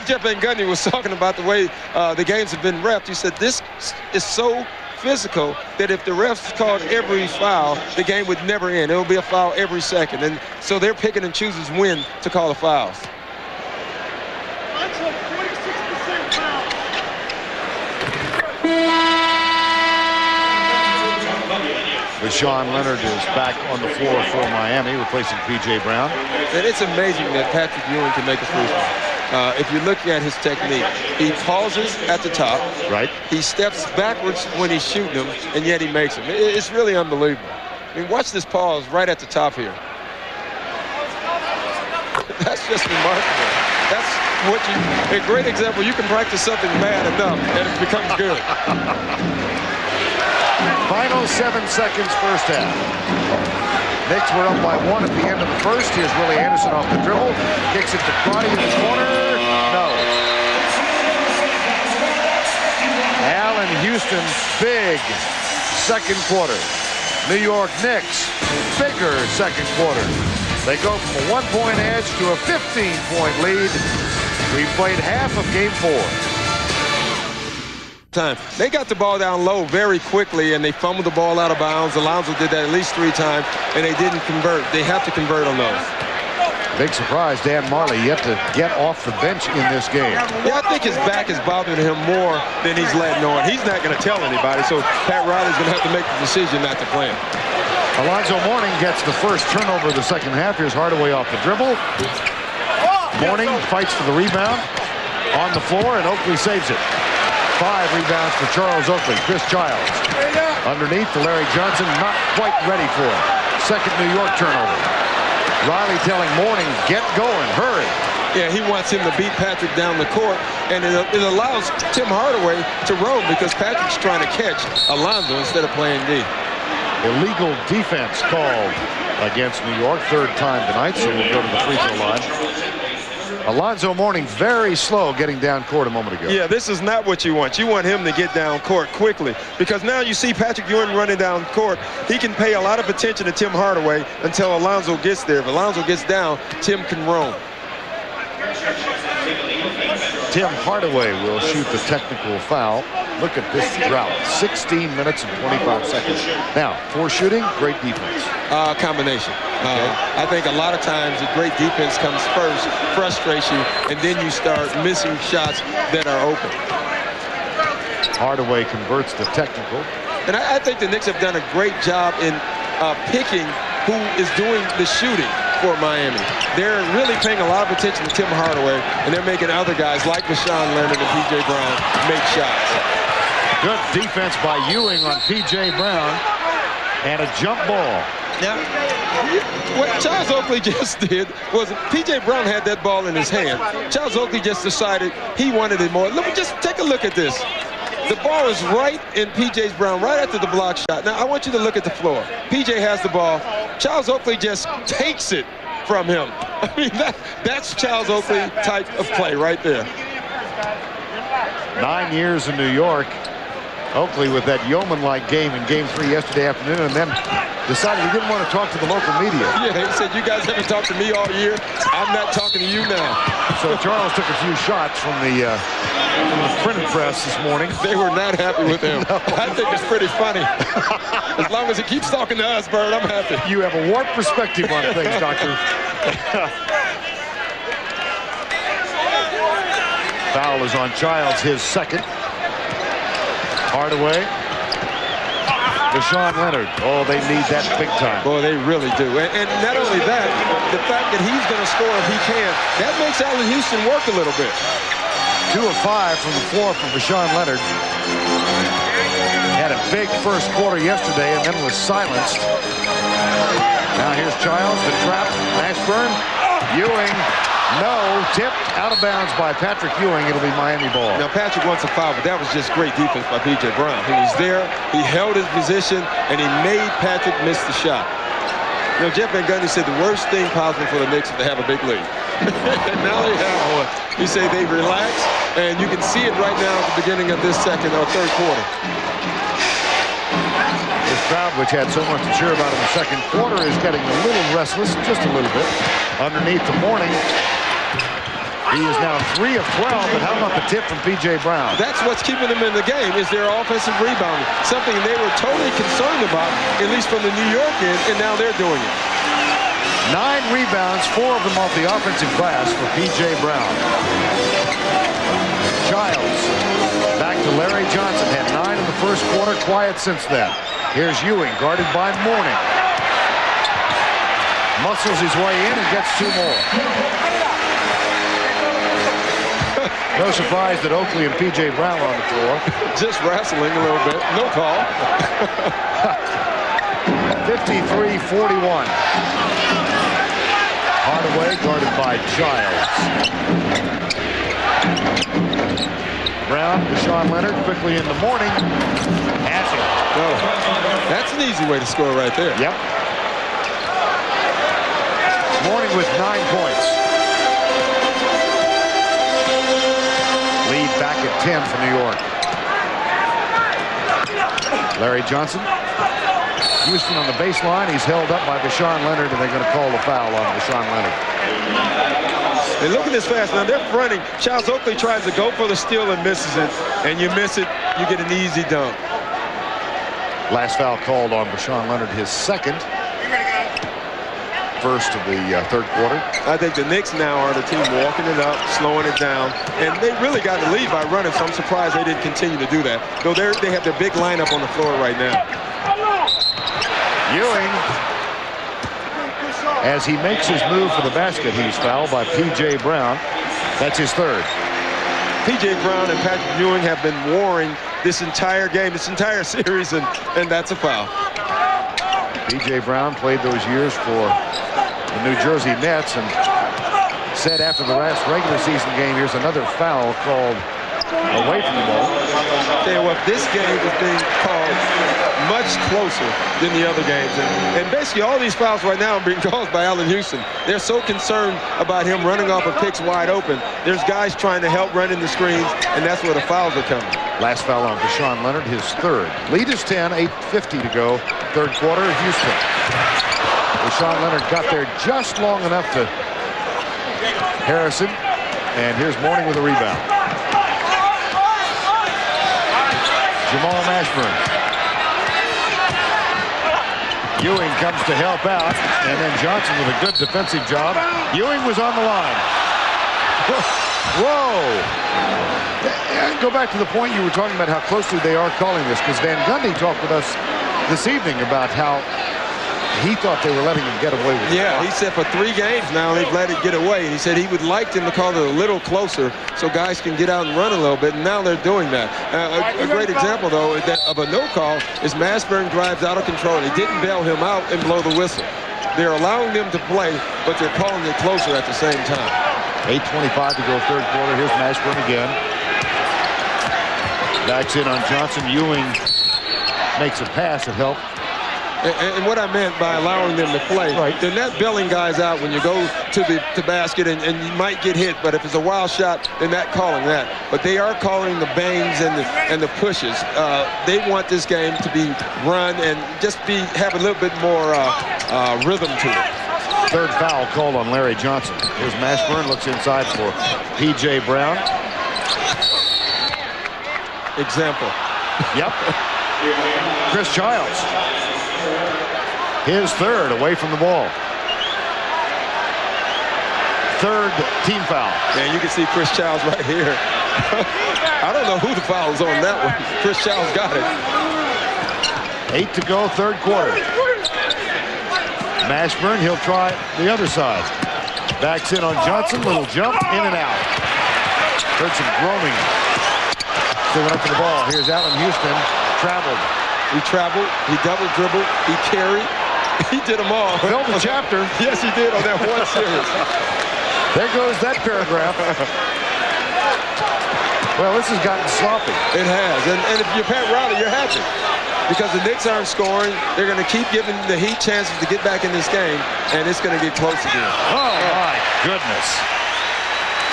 Jeff Van Gundy was talking about the way the games have been reffed. He said this is so physical that if the refs called every foul, the game would never end. It will be a foul every second. And so they're picking and choosing when to call the fouls. Rashawn Leonard is back on the floor for Miami, replacing P.J. Brown. And it's amazing that Patrick Ewing can make a free throw. If you look at his technique, he pauses at the top. Right. He steps backwards when he's shooting them, and yet he makes them. It's really unbelievable. I mean, watch this pause right at the top here. That's just remarkable. That's what a great example. You can practice something bad enough, and it becomes good. Final 7 seconds, first half. Knicks were up by 1 at the end of the first. Here's Willie Anderson off the dribble. Kicks it to Crotty in the corner. No. Allan Houston's big second quarter. New York Knicks, bigger second quarter. They go from a 1-point edge to a 15-point lead. We played half of game 4. They got the ball down low very quickly, and they fumbled the ball out of bounds. Alonzo did that at least 3 times, and they didn't convert. They have to convert on those. Big surprise, Dan Marley yet to get off the bench in this game. Yeah, I think his back is bothering him more than he's letting on. He's not going to tell anybody, so Pat Riley's going to have to make the decision not to play him. Alonzo Mourning gets the first turnover of the second half. Here's Hardaway off the dribble. Mourning fights for the rebound on the floor, and Oakley saves it. 5 rebounds for Charles Oakley. Chris Childs underneath to Larry Johnson, not quite ready for it. Second New York turnover. Riley telling Mourning, get going, hurry. Yeah, he wants him to beat Patrick down the court, and it allows Tim Hardaway to roam because Patrick's trying to catch Alonzo instead of playing D. Illegal defense called against New York, 3rd time tonight, so we'll go to the free throw line. Alonzo Mourning very slow getting down court a moment ago. Yeah, this is not what you want. You want him to get down court quickly, because now you see Patrick Ewing running down court. He can pay a lot of attention to Tim Hardaway until Alonzo gets there. If Alonzo gets down, Tim can roam. Tim Hardaway will shoot the technical foul. Look at this drought. 16 minutes and 25 seconds. Now, for shooting, great defense. Combination. I think a lot of times the great defense comes first, frustrates you, and then you start missing shots that are open. Hardaway converts the technical. And I think the Knicks have done a great job in picking who is doing the shooting for Miami. They're really paying a lot of attention to Tim Hardaway, and they're making other guys like Deshaun Leonard and P.J. Brown make shots. Good defense by Ewing on P.J. Brown, and a jump ball. Now, what Charles Oakley just did was P.J. Brown had that ball in his hand. Charles Oakley just decided he wanted it more. Let me just take a look at this. The ball is right in P.J. Brown, right after the block shot. Now, I want you to look at the floor. P.J. has the ball. Charles Oakley just takes it from him. I mean, that's Charles Oakley type of play right there. 9 years in New York. Oakley with that yeoman-like game in Game 3 yesterday afternoon, and then decided he didn't want to talk to the local media. Yeah, he said, you guys haven't talked to me all year. I'm not talking to you now. So Charles took a few shots from the printing press this morning. They were not happy with him. No. I think it's pretty funny. As long as he keeps talking to us, Bird, I'm happy. You have a warped perspective on things, Doctor. Foul is on Childs, his second. Hardaway. Deshaun Leonard. Oh, they need that big time. Boy, they really do. And not only that, the fact that he's going to score if he can, that makes Allan Houston work a little bit. 2 of 5 from the floor from Deshaun Leonard. Had a big first quarter yesterday and then was silenced. Now here's Childs, the trap. Ashburn. Ewing. No, tipped out of bounds by Patrick Ewing. It'll be Miami ball. Now, Patrick wants a foul, but that was just great defense by P.J. Brown. He was there, he held his position, and he made Patrick miss the shot. You know, Jeff Van Gundy said the worst thing possible for the Knicks is to have a big lead. And now they have one. He said they relax, and you can see it right now at the beginning of this second or third quarter. This crowd, which had so much to cheer about in the second quarter, is getting a little restless, just a little bit. Underneath the Mourning. He is now 3 of 12, but how about the tip from P.J. Brown? That's what's keeping them in the game, is their offensive rebounding. Something they were totally concerned about, at least from the New York end, and now they're doing it. 9 rebounds, 4 of them off the offensive glass for P.J. Brown. Childs back to Larry Johnson. Had 9 in the first quarter, quiet since then. Here's Ewing, guarded by Mourning. Muscles his way in and gets 2 more. No surprise that Oakley and P.J. Brown are on the floor. Just wrestling a little bit. No call. 53-41. Hardaway guarded by Childs. Brown, Deshaun Leonard quickly in the Mourning. Has it. Oh, that's an easy way to score right there. Yep. Mourning with 9 points. Lead back at 10 for New York. Larry Johnson. Houston on the baseline. He's held up by Deshaun Leonard, and they're going to call the foul on Deshaun Leonard. And look at this fast. Now they're fronting. Charles Oakley tries to go for the steal and misses it. And you miss it, you get an easy dunk. Last foul called on Deshaun Leonard, his second. First of the third quarter. I think the Knicks now are the team walking it up, slowing it down, and they really got the lead by running, so I'm surprised they didn't continue to do that. Though they have their big lineup on the floor right now. Ewing, as he makes his move for the basket, he's fouled by P.J. Brown. That's his third. P.J. Brown and Patrick Ewing have been warring this entire game, this entire series, and that's a foul. P.J. Brown played those years for the New Jersey Nets and said after the last regular season game, here's another foul called away from the ball. Tell you what, this game is being called much closer than the other games. And basically all these fouls right now are being called by Allan Houston. They're so concerned about him running off of picks wide open. There's guys trying to help run in the screens, and that's where the fouls are coming. Last foul on Deshaun Leonard, his third. Lead is 10, 8:50 to go. Third quarter, Houston. Deshaun Leonard got there just long enough to Harrison. And here's Mourning with a rebound. Jamal Mashburn. Ewing comes to help out, and then Johnson with a good defensive job. Ewing was on the line. Whoa! Go back to the point you were talking about how closely they are calling this, because Van Gundy talked with us this evening about how he thought they were letting him get away with it. Yeah, he said for 3 games now they've let it get away. And he said he would like them to call it a little closer so guys can get out and run a little bit, and now they're doing that. A great example, though, of a no call is Mashburn drives out of control. They didn't bail him out and blow the whistle. They're allowing them to play, but they're calling it closer at the same time. 8:25 to go third quarter. Here's Mashburn again. Backs in on Johnson. Ewing makes a pass that helped. And what I meant by allowing them to play, they're not bailing guys out when you go to the basket and you might get hit, but if it's a wild shot, they're not calling that. But they are calling the bangs and the pushes. They want this game to be run and just have a little bit more rhythm to it. Third foul called on Larry Johnson. Here's Mashburn, looks inside for P.J. Brown. Example. Yep. Chris Childs. His third away from the ball. Third team foul. And you can see Chris Childs right here. I don't know who the foul is on that one. Chris Childs got it. 8 to go, third quarter. Mashburn, he'll try the other side. Backs in on Johnson, little jump, in and out. Heard some groaning. Still went up to the ball. Here's Allan Houston, traveled. He traveled, he double dribbled, he carried, he did them all. Filled the chapter. Yes, he did on that one series. There goes that paragraph. Well, this has gotten sloppy. It has, and if you're Pat Riley, you're happy. Because the Knicks aren't scoring, they're going to keep giving the Heat chances to get back in this game, and it's going to get close again. Oh, my goodness.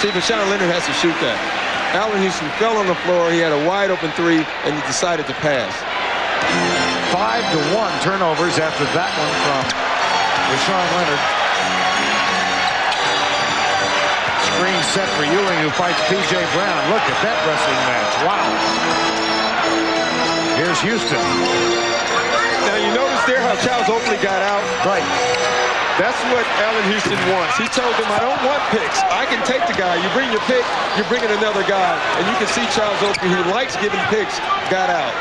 See, but Deshaun Leonard has to shoot that. Allan Houston fell on the floor, he had a wide open 3, and he decided to pass. 5-1 turnovers after that one from Deshaun Leonard. Screen set for Ewing, who fights P.J. Brown. Look at that wrestling match. Wow. Here's Houston. Now you notice there how Charles Oakley got out? Right. That's what Allan Houston wants. He told them, I don't want picks. I can take the guy. You bring your pick, you're bringing another guy. And you can see Charles Oakley, who likes giving picks, got out.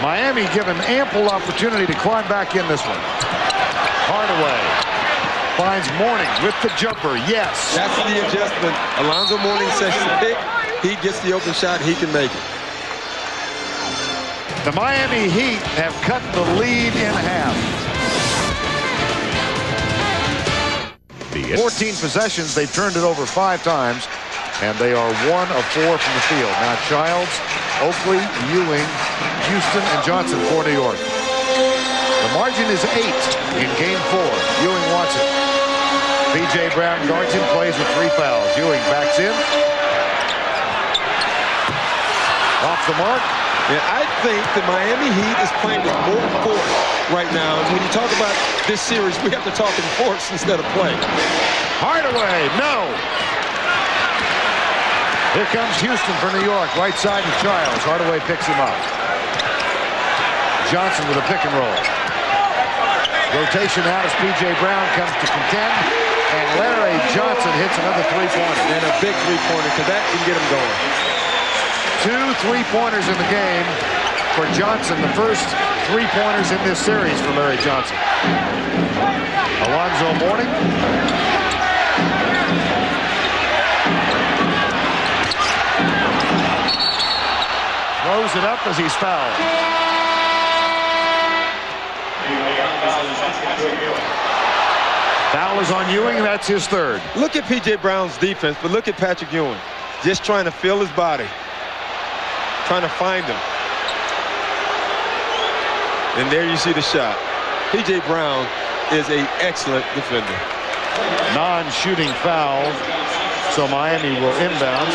Miami given ample opportunity to climb back in this one. Hardaway finds Mourning with the jumper. Yes. That's the adjustment. Alonzo Mourning sets the pick. He gets the open shot. He can make it. The Miami Heat have cut the lead in half. 14 possessions. They've turned it over 5 times, and they are 1 of 4 from the field. Now Childs, Oakley, Ewing, Houston, and Johnson for New York. The margin is 8 in Game 4. Ewing wants it. P.J. Brown guards him, plays with 3 fouls. Ewing backs in. Off the mark. Yeah, I think the Miami Heat is playing with more force right now. And when you talk about this series, we have to talk in force instead of play. Hardaway, no. Here comes Houston for New York. Right side to Childs. Hardaway picks him up. Johnson with a pick and roll. Rotation out as P.J. Brown comes to contend. And Larry Johnson hits another 3-pointer. And a big 3-pointer, because that can get him going. 2 3-pointers in the game for Johnson. The first 3-pointers in this series for Larry Johnson. Alonzo Mourning. Throws it up as he's fouled. Foul is on Ewing, that's his third. Look at P.J. Brown's defense, but look at Patrick Ewing. Just trying to feel his body. trying to find him. And there you see the shot. P.J. Brown is an excellent defender. Non-shooting foul, so Miami will inbound.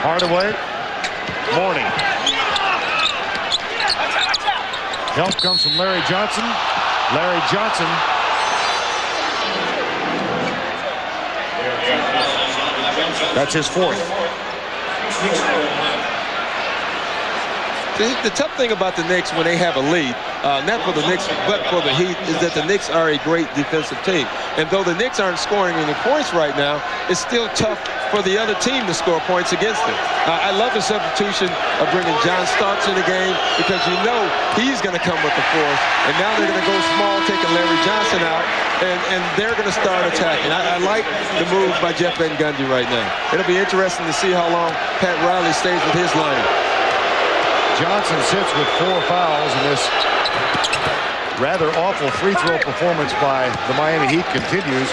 Hardaway, Mourning. Help comes from Larry Johnson. Larry Johnson. That's his fourth. The tough thing about the Knicks when they have a lead, not for the Knicks but for the Heat, is that the Knicks are a great defensive team. And though the Knicks aren't scoring any points right now, it's still tough for the other team to score points against them. I love the substitution of bringing John Starks in the game because you know he's going to come with the force. And now they're going to go small, taking Larry Johnson out, and they're going to start attacking. I like the move by Jeff Van Gundy right now. It'll be interesting to see how long Pat Riley stays with his lineup. Johnson sits with 4 fouls, and this rather awful free throw performance by the Miami Heat continues.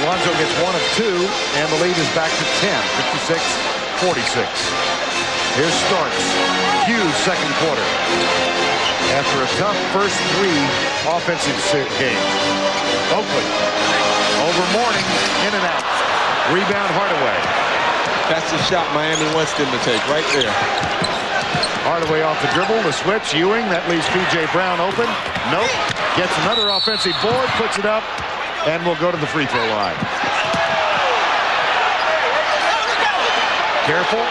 Alonzo gets 1 of 2, and the lead is back to 10, 56-46. Here's Starks. Huge second quarter. After a tough first 3 offensive games. Oakley over Mourning, in and out. Rebound Hardaway. That's the shot Miami wants them to take right there. Hardaway off the dribble, the switch, Ewing, that leaves P.J. Brown open. Nope, gets another offensive board, puts it up, and will go to the free throw line. Careful.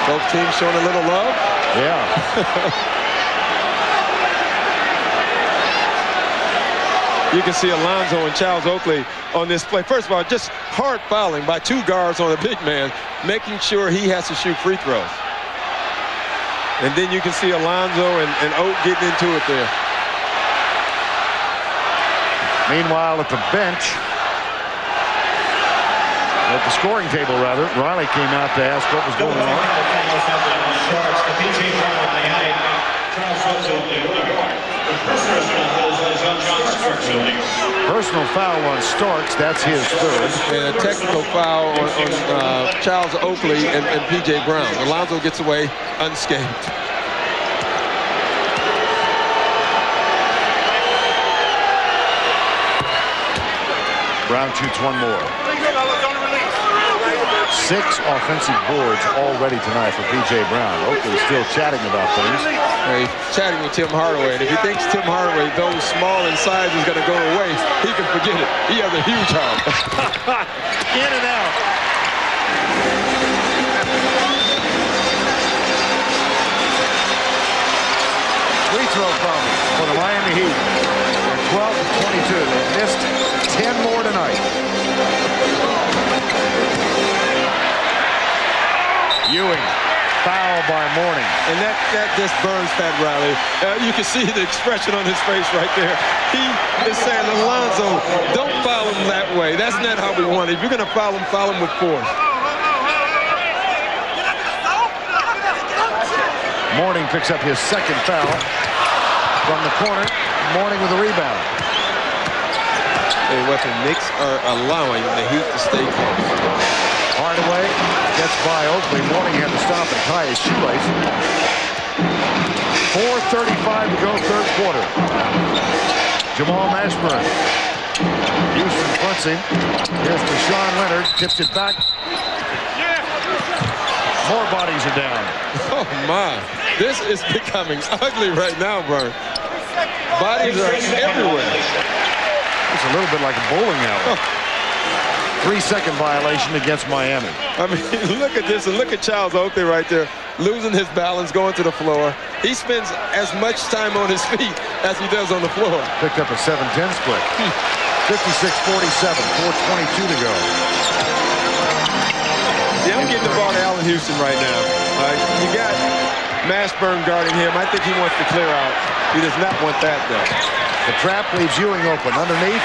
Both teams showing a little love. Yeah. You can see Alonzo and Charles Oakley on this play. First of all, just hard fouling by 2 guards on a big man, making sure he has to shoot free throws. And then you can see Alonzo and Oak getting into it there. Meanwhile, at the bench, at the scoring table, rather, Riley came out to ask what was going on. Personal foul on Starks, that's his 3rd. And a technical foul on Charles Oakley and P.J. Brown. Alonzo gets away unscathed. Brown shoots 1 more. 6 offensive boards already tonight for P.J. Brown. Oakley's still chatting about things. He's chatting with Tim Hardaway, and if he thinks Tim Hardaway, though small in size, is going to go away, he can forget it. He has a huge arm. In and out. Free throw problem for the Miami Heat. They're 12 of 22. They missed 10 more tonight. Ewing, foul by Mourning. And that just burns Pat Riley. You can see the expression on his face right there. He is saying, Alonzo, don't foul him that way. That's not how we want it. If you're going to foul him with force. Mourning picks up his 2nd foul from the corner. Mourning with a rebound. Hey, what the Knicks are allowing the Heat to stay close. Hardaway gets by Oakley. Mourning had to stop and tie his shoelace. 4:35 to go, 3rd quarter. Jamal Mashburn. Houston fronts him. Here's Deshaun Leonard. Tips it back. More bodies are down. Oh, my. This is becoming ugly right now, Vern. Bodies are everywhere. It's a little bit like a bowling alley. 3-second violation against Miami. I mean, look at this, and look at Charles Oakley right there, losing his balance, going to the floor. He spends as much time on his feet as he does on the floor. Picked up a 7-10 split. 56-47, 4:22 to go. Yeah, I'm getting the ball to Allan Houston right now. You got Mashburn guarding him. I think he wants to clear out. He does not want that, though. The trap leaves Ewing open. Underneath.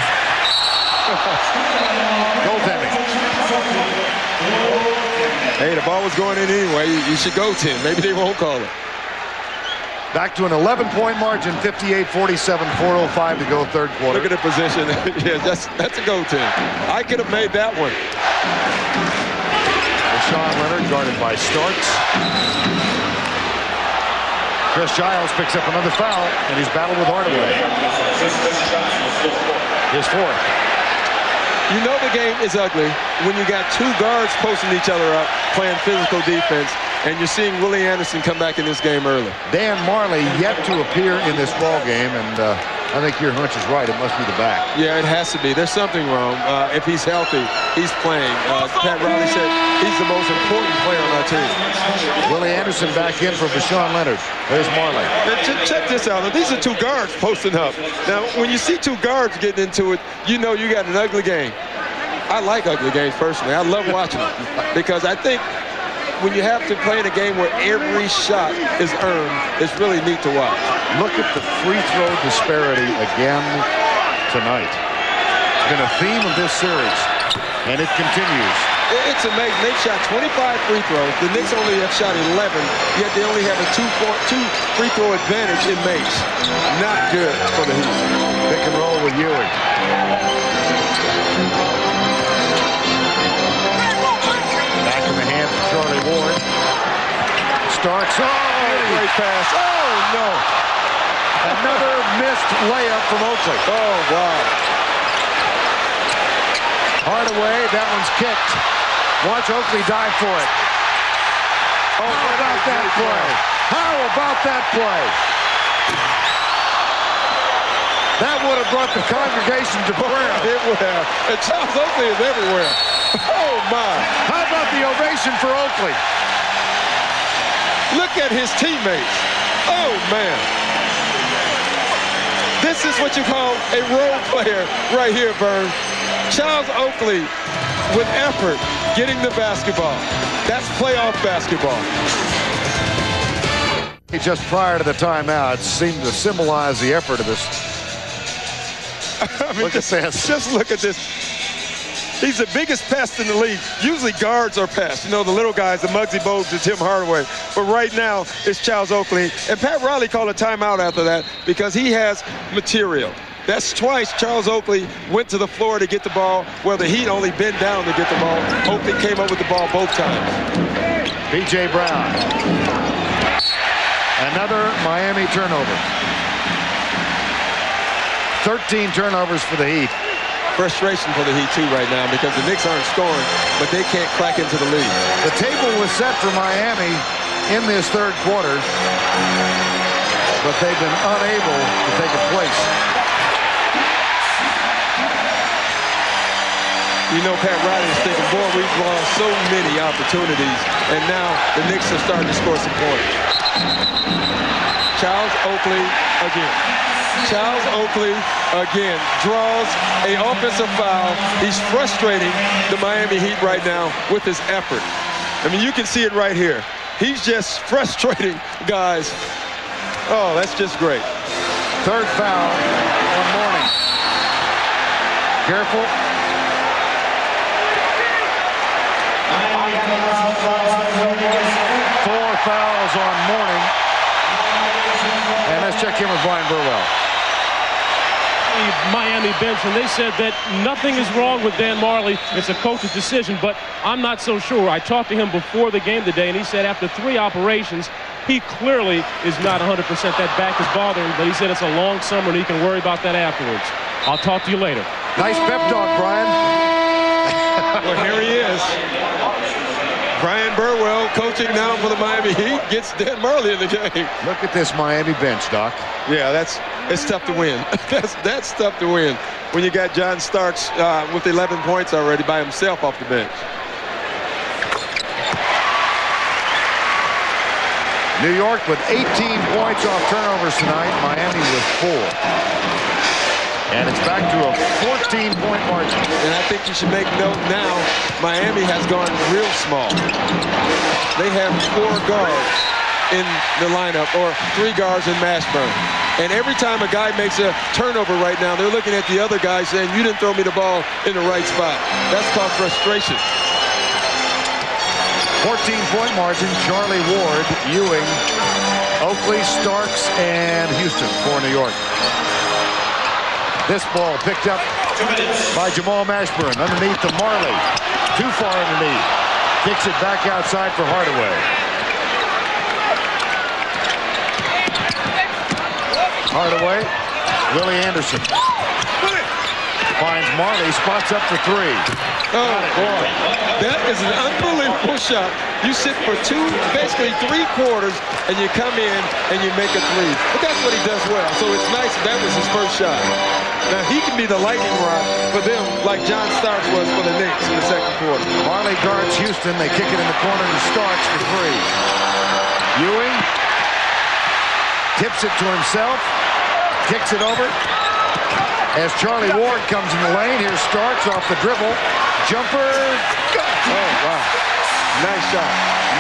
Goaltending. Hey, the ball was going in anyway. You should go, Tim. Maybe they won't call it. Back to an 11-point margin, 58-47, 4:05 to go, third quarter. Look at the position. Yeah, that's a go team. I could have made that one. Sean Leonard guarded by Starks. Chris Giles picks up another foul, and he's battled with Hardaway. His fourth. You know the game is ugly when you got two guards posting each other up, playing physical defense, and you're seeing Willie Anderson come back in this game early. Dan Marley yet to appear in this ball game, and I think your hunch is right. It must be the back. Yeah, it has to be. There's something wrong. If he's healthy, he's playing. Pat Riley said he's the most important player on our team. Willie Anderson back in for Bashawn Leonard. There's Marley. Check this out. Now, these are two guards posting up. Now, when you see two guards getting into it, you know you got an ugly game. I like ugly games personally. I love watching them because I think when you have to play in a game where every shot is earned, it's really neat to watch. Look at the free throw disparity again tonight. It's been a theme of this series, and it continues. It's amazing. They've shot 25 free throws. The Knicks only have shot 11, yet they only have a two free throw advantage in makes. Not good for the Heat. Pick and roll with Ewing. Back in the hands of Charlie Ward. Starks. Oh, great pass. Oh, no. Another missed layup from Oakley. Oh, wow. Hardaway, that one's kicked. Watch Oakley dive for it. Oh, how about that play? How about that play? That would have brought the congregation to prayer. It would have. And Charles Oakley is everywhere. Oh, my. How about the ovation for Oakley? Look at his teammates. Oh, man. This is what you call a role player right here, Vern. Charles Oakley, with effort, getting the basketball. That's playoff basketball. Just prior to the timeout, seemed to symbolize the effort of this. I mean, look at this. Just look at this. He's the biggest pest in the league. Usually guards are pests. You know, the little guys, the Muggsy Bogues, the Tim Hardaway. But right now, it's Charles Oakley. And Pat Riley called a timeout after that because he has material. That's twice Charles Oakley went to the floor to get the ball, where the Heat only bent down to get the ball. Oakley came up with the ball both times. B.J. Brown. Another Miami turnover. 13 turnovers for the Heat. Frustration for the Heat, too, right now, because the Knicks aren't scoring, but they can't crack into the lead. The table was set for Miami in this third quarter, but they've been unable to take a place. You know, Pat Riley is thinking, boy, we've lost so many opportunities, and now the Knicks are starting to score some points. Charles Oakley again. Charles Oakley again draws an offensive foul. He's frustrating the Miami Heat right now with his effort. I mean, you can see it right here. He's just frustrating guys. Oh, that's just great. Third foul on Mourning. Careful. Four fouls on Mourning. And let's check in with Brian Burwell. Miami bench, and they said that nothing is wrong with Dan Marley. It's a coach's decision, but I'm not so sure. I talked to him before the game today, and he said after 3 operations, he clearly is not 100%. That back is bothering him, but he said it's a long summer, and he can worry about that afterwards. I'll talk to you later. Nice pep talk, Brian. Well, here he is. Brian Burwell, coaching now for the Miami Heat, gets Dan Marley in the game. Look at this Miami bench, Doc. Yeah, it's tough to win. that's tough to win when you got John Starks with 11 points already by himself off the bench. New York with 18 points off turnovers tonight. Miami with 4. And it's back to a 14-point margin. And I think you should make note now, Miami has gone real small. They have 4 guards in the lineup, or 3 guards in Mashburn. And every time a guy makes a turnover right now, they're looking at the other guy saying, you didn't throw me the ball in the right spot. That's called frustration. 14-point margin. Charlie Ward, Ewing, Oakley, Starks, and Houston for New York. This ball picked up by Jamal Mashburn. Underneath to Marley. Too far underneath. Kicks it back outside for Hardaway. Hardaway. Willie Anderson. Finds Marley. Spots up for three. Oh, boy. That is an unbelievable shot. You sit for basically 3 quarters, and you come in and you make a three. But that's what he does well. So it's nice that was his first shot. Now, he can be the lightning rod for them like John Starks was for the Knicks in the second quarter. Marley guards Houston. They kick it in the corner to Starks for three. Ewing tips it to himself. Kicks it over. As Charlie Ward comes in the lane, here's Starks off the dribble. Jumper. Oh, wow. Nice shot.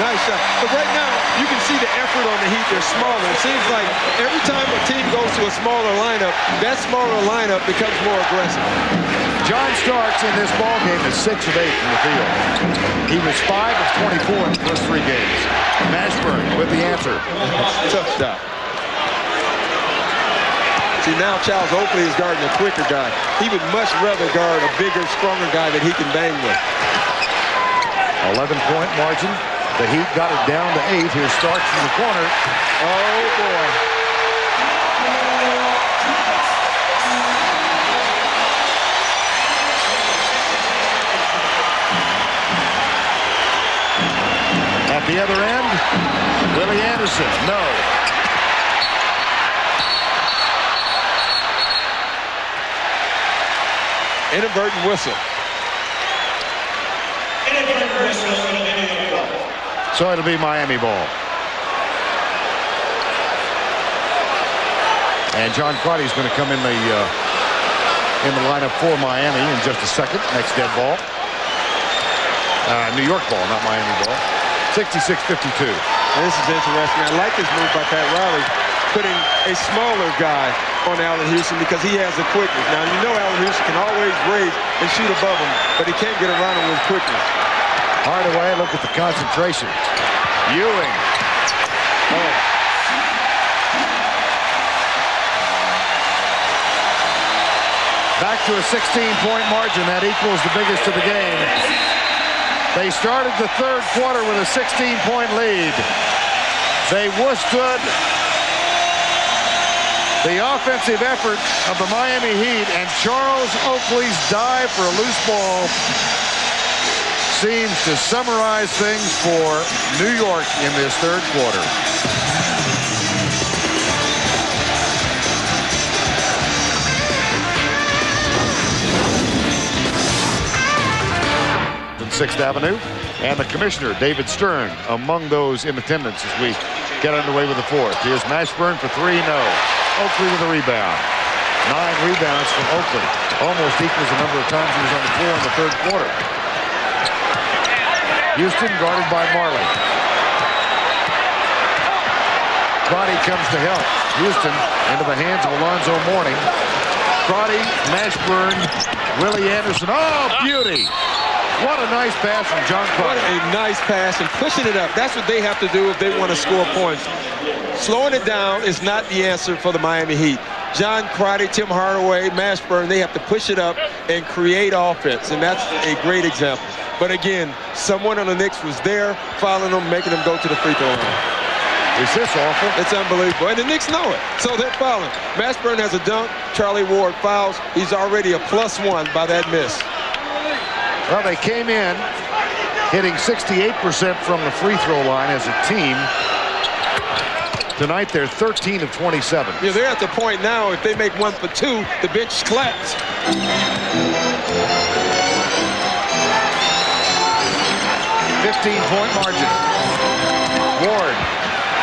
Nice shot. But right now, you can see the effort on the Heat. They're smaller. It seems like every time a team goes to a smaller lineup, that smaller lineup becomes more aggressive. John Starks in this ball game is 6 of 8 from the field. He was 5 of 24 in the first 3 games. Mashburn with the answer. Tough shot. See, now Charles Oakley is guarding a quicker guy. He would much rather guard a bigger, stronger guy that he can bang with. 11-point margin. The Heat got it down to 8. Here's Starks from the corner. Oh, boy. At the other end, Willie Anderson. No. Inadvertent whistle. So it'll be Miami ball. And John Crotty's going to come in the lineup for Miami in just a second. Next dead ball. New York ball, not Miami ball. 66-52. This is interesting. I like this move by Pat Riley, putting a smaller guy on Allan Houston because he has the quickness. Now, you know Allan Houston can always raise and shoot above him, but he can't get around him with quickness. Hardaway, look at the concentration. Ewing. Oh. Back to a 16-point margin. That equals the biggest of the game. They started the third quarter with a 16-point lead. They withstood the offensive effort of the Miami Heat, and Charles Oakley's dive for a loose ball seems to summarize things for New York in this third quarter. On 6th Avenue, and the commissioner, David Stern, among those in attendance as we get underway with the fourth. Here's Mashburn for three, no. Oakley with a rebound. 9 rebounds from Oakley. Almost equals the number of times he was on the floor in the third quarter. Houston guarded by Marley. Crotty comes to help. Houston into the hands of Alonzo Mourning. Crotty, Mashburn, Willie Anderson. Oh, beauty! What a nice pass from John Crotty. What a nice pass and pushing it up. That's what they have to do if they want to score points. Slowing it down is not the answer for the Miami Heat. John Crotty, Tim Hardaway, Mashburn, they have to push it up and create offense, and that's a great example. But again, someone on the Knicks was there, fouling them, making them go to the free throw line. Is this awful? It's unbelievable. And the Knicks know it. So they're fouling. Mashburn has a dunk. Charlie Ward fouls. He's already a +1 by that miss. Well, they came in hitting 68% from the free throw line as a team. Tonight, they're 13 of 27. Yeah, they're at the point now, if they make 1 for 2, the bench collapses. 15-point margin. Ward,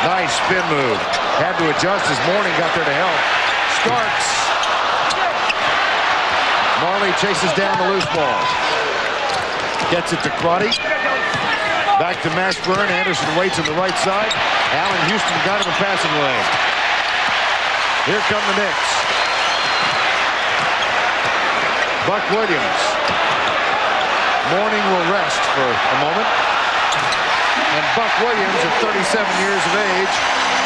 nice spin move. Had to adjust as Mourning got there to help. Starks. Marley chases down the loose ball. Gets it to Crotty. Back to Mashburn. Anderson waits on the right side. Allan Houston got him a passing lane. Here come the Knicks. Buck Williams. Mourning will rest for a moment. And Buck Williams, at 37 years of age,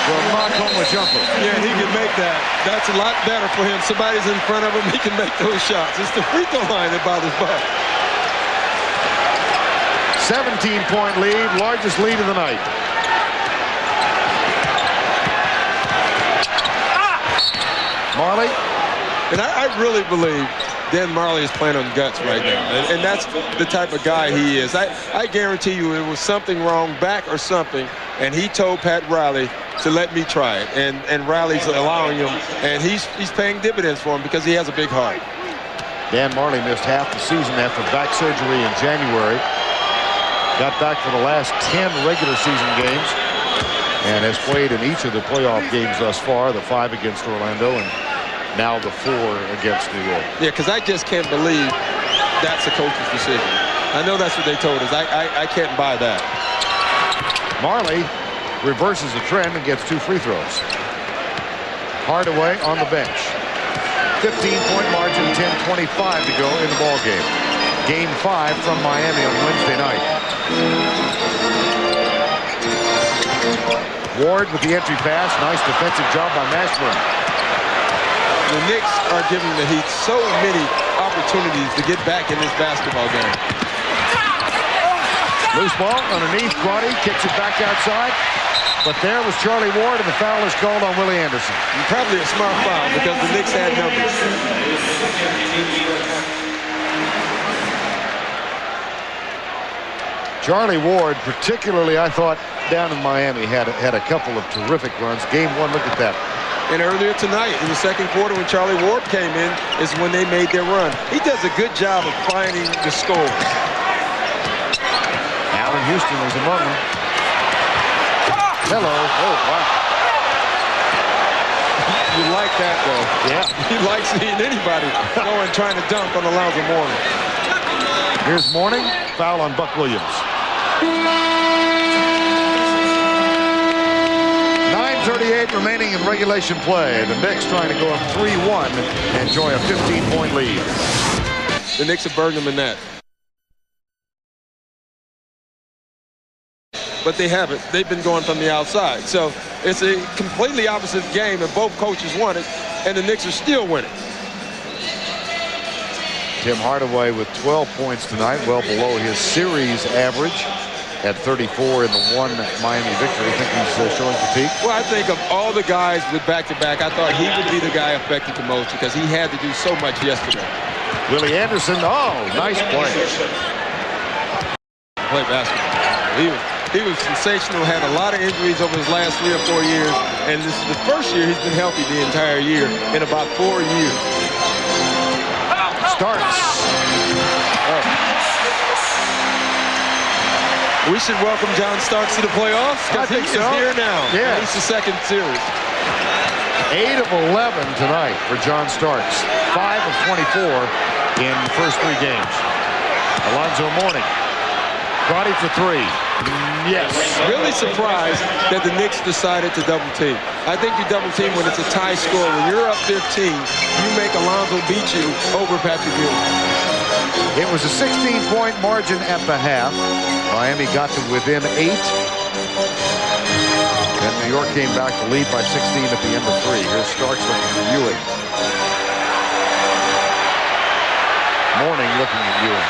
will knock home a jumper. Yeah, he can make that. That's a lot better for him. Somebody's in front of him, he can make those shots. It's the free throw line that bothers Buck. 17-point lead, largest lead of the night. Marley. And I really believe Dan Marley is playing on guts right now. And that's the type of guy he is. I guarantee you it was something wrong, back or something, and he told Pat Riley to let me try it. And Riley's allowing him, and he's paying dividends for him because he has a big heart. Dan Marley missed half the season after back surgery in January. Got back for the last 10 regular season games and has played in each of the playoff games thus far, the 5 against Orlando and now the 4 against New York. Yeah, because I just can't believe that's a coach's decision. I know that's what they told us. I can't buy that. Marley reverses the trend and gets 2 free throws. Hardaway on the bench. 15-point margin, 10:25 to go in the ball game. Game 5 from Miami on Wednesday night. Ward with the entry pass. Nice defensive job by Mashburn. The Knicks are giving the Heat so many opportunities to get back in this basketball game. Loose ball underneath. Crotty kicks it back outside. But there was Charlie Ward, and the foul is called on Willie Anderson. And probably a smart foul because the Knicks had numbers. Charlie Ward, particularly, I thought, down in Miami, had a couple of terrific runs. Game 1, look at that. And earlier tonight, in the second quarter, when Charlie Ward came in, is when they made their run. He does a good job of finding the scores. Allan Houston is among them. Hello. Oh, wow. You like that, though. Yeah. He likes seeing anybody going trying to dunk on Alonzo Mourning. Here's Mourning. Foul on Buck Williams. 9:38 remaining in regulation play. The Knicks trying to go up 3-1 and enjoy a 15-point lead. The Knicks have burned them in that. But they haven't. They've been going from the outside. So it's a completely opposite game, and both coaches won it, and the Knicks are still winning. Tim Hardaway with 12 points tonight, well below his series average at 34 in the 1 Miami victory. I think he's showing fatigue. Well, I think of all the guys with back-to-back, I thought he would be the guy affected the most because he had to do so much yesterday. Willie Anderson, oh, nice play. Play basketball. He was sensational, had a lot of injuries over his last 3 or 4 years, and this is the first year he's been healthy the entire year in about 4 years. Starks. Oh. We should welcome John Starks to the playoffs because he is here now. Yeah. He's the second series. 8 of 11 tonight for John Starks. 5 of 24 in the first 3 games. Alonzo Mourning. Crotty for 3. Yes. Really surprised that the Knicks decided to double team. I think you double team when it's a tie score. When you're up 15, you make Alonzo beat you over Patrick Ewing. It was a 16-point margin at the half. Miami got to within 8. Then New York came back to lead by 16 at the end of 3. Here's Starks looking for Ewing. Mourning looking at Ewing.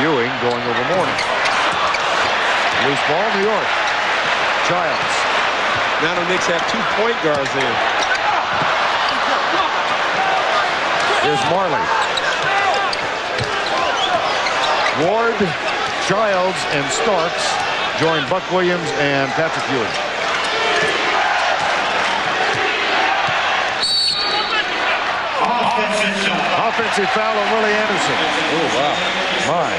Ewing going over Mourning. Loose ball, New York. Childs. Now the Knicks have 2 point guards there. Here's Marley. Ward, Childs, and Starks join Buck Williams and Patrick Ewing. Offensive foul on Willie Anderson. Oh, wow. My.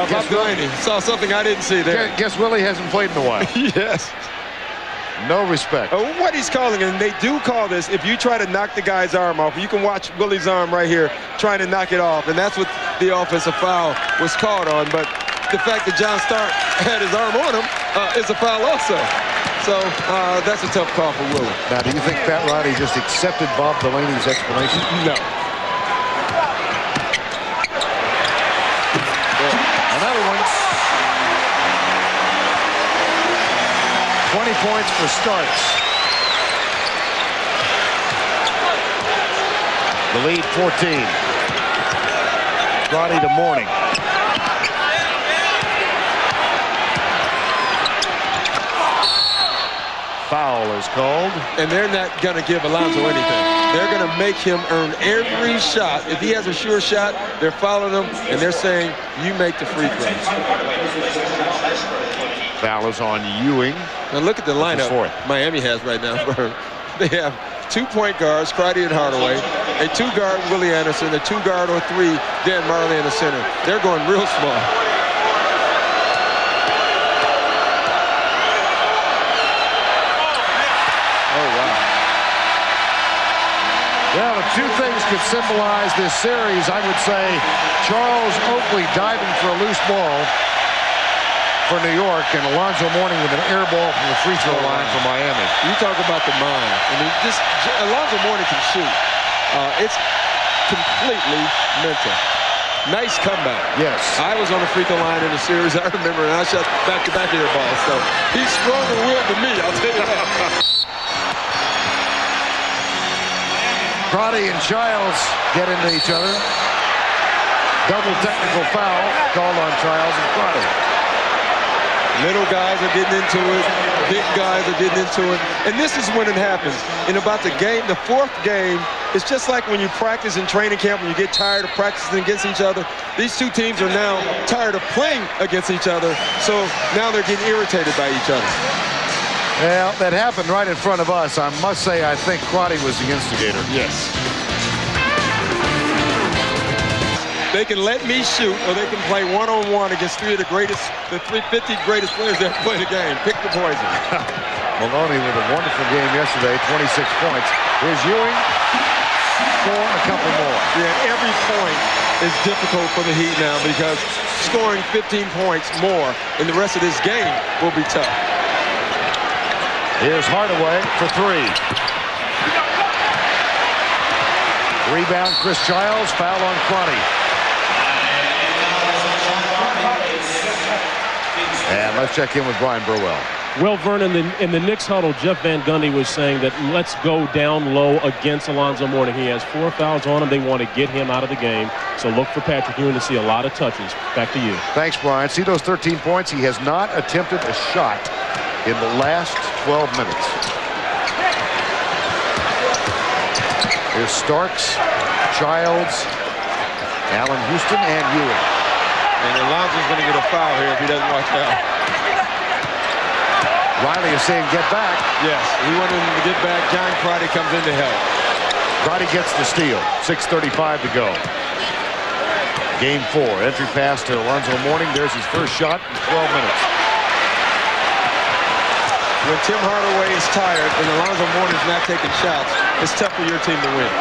Bob Delaney saw something I didn't see there. Guess Willie hasn't played in a while. Yes. No respect. What he's calling, and they do call this, if you try to knock the guy's arm off, you can watch Willie's arm right here trying to knock it off, and that's what the offensive foul was called on. But the fact that John Stark had his arm on him is a foul also. So that's a tough call for Willie. Now, do you think Pat Riley just accepted Bob Delaney's explanation? No. Another one. 20 points for Starks. The lead 14. Crotty to Mourning. Foul is called. And they're not going to give Alonzo anything. They're going to make him earn every shot. If he has a sure shot, they're following him, and they're saying, you make the free throws. Foul is on Ewing. Now look at the lineup Miami has right now. They have 2 point guards, Crotty and Hardaway, a 2-guard Willie Anderson, a 2-guard or 3 Dan Marley in the center. They're going real small. Well, if 2 things could symbolize this series, I would say Charles Oakley diving for a loose ball for New York and Alonzo Mourning with an air ball from the free throw line for Miami. You talk about the mind. I mean, Alonzo Mourning can shoot. It's completely mental. Nice comeback. Yes. I was on the free throw line in the series, I remember, and I shot back-to-back air balls. So he's stronger-willed than me, I'll tell you that. Crotty and Childs get into each other. Double technical foul called on Childs and Crotty. Little guys are getting into it. Big guys are getting into it. And this is when it happens. In about the 4th game, it's just like when you practice in training camp, when you get tired of practicing against each other. These 2 teams are now tired of playing against each other, so now they're getting irritated by each other. Well, that happened right in front of us. I must say, I think Crotty was the instigator. Yes. They can let me shoot, or they can play one-on-one against 3 of the 50 greatest players that ever played the game. Pick the poison. Maloney with a wonderful game yesterday, 26 points. Here's Ewing for a couple more. Yeah, every point is difficult for the Heat now because scoring 15 points more in the rest of this game will be tough. Here's Hardaway for 3. Rebound, Chris Childs. Foul on Crotty. And let's check in with Brian Burwell. Well, Vernon, in the Knicks huddle, Jeff Van Gundy was saying that let's go down low against Alonzo Mourning. He has 4 fouls on him. They want to get him out of the game. So look for Patrick Ewing to see a lot of touches. Back to you. Thanks, Brian. See those 13 points? He has not attempted a shot in the last 12 minutes. Here's Starks, Childs, Allan Houston, and Ewing. And Alonzo's going to get a foul here if he doesn't watch out. Riley is saying get back. Yes, he wanted him to get back. John Crotty comes in to help. Crotty gets the steal. 6:35 to go. Game 4. Entry pass to Alonzo Mourning. There's his first shot in 12 minutes. When Tim Hardaway is tired and Alonzo Mourning's not taking shots, it's tough for your team to win.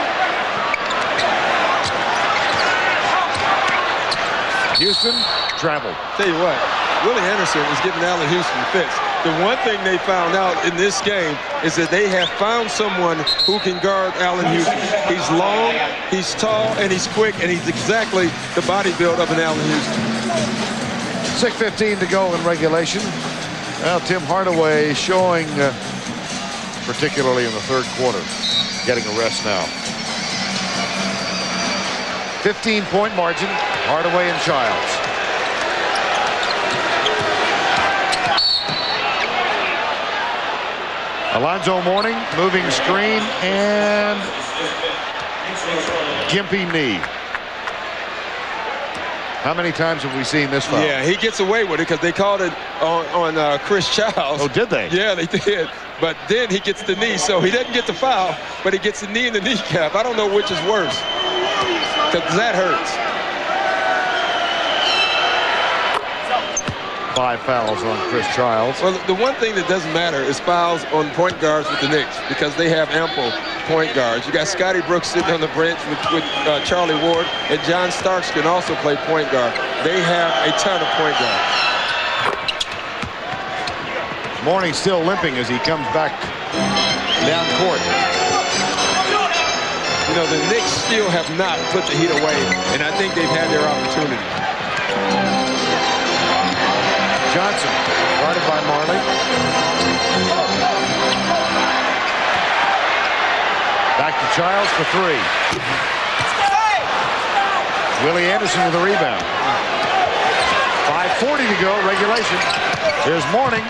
Houston traveled. Tell you what, Willie Anderson is giving Allan Houston fits. The one thing they found out in this game is that they have found someone who can guard Allan Houston. He's long, he's tall, and he's quick, and he's exactly the body build of an Allan Houston. 6:15 to go in regulation. Well, Tim Hardaway showing, particularly in the 3rd quarter, getting a rest now. 15-point margin, Hardaway and Childs. Alonzo Mourning, moving screen, and gimpy knee. How many times have we seen this foul? Yeah, he gets away with it because they called it on Chris Childs. Oh, did they? Yeah, they did. But then he gets the knee, so he doesn't get the foul, but he gets the knee in the kneecap. I don't know which is worse because that hurts. 5 fouls on Chris Childs. Well, the one thing that doesn't matter is fouls on point guards with the Knicks because they have ample point guards. You got Scotty Brooks sitting on the bench with Charlie Ward, and John Starks can also play point guard. They have a ton of point guards. Mourning still limping as he comes back down court. You know, the Knicks still have not put the Heat away, and I think they've had their opportunity. Johnson, guarded by Marley. Childs for three. Willie Anderson with a rebound. 5:40 to go, regulation. Here's Mourning.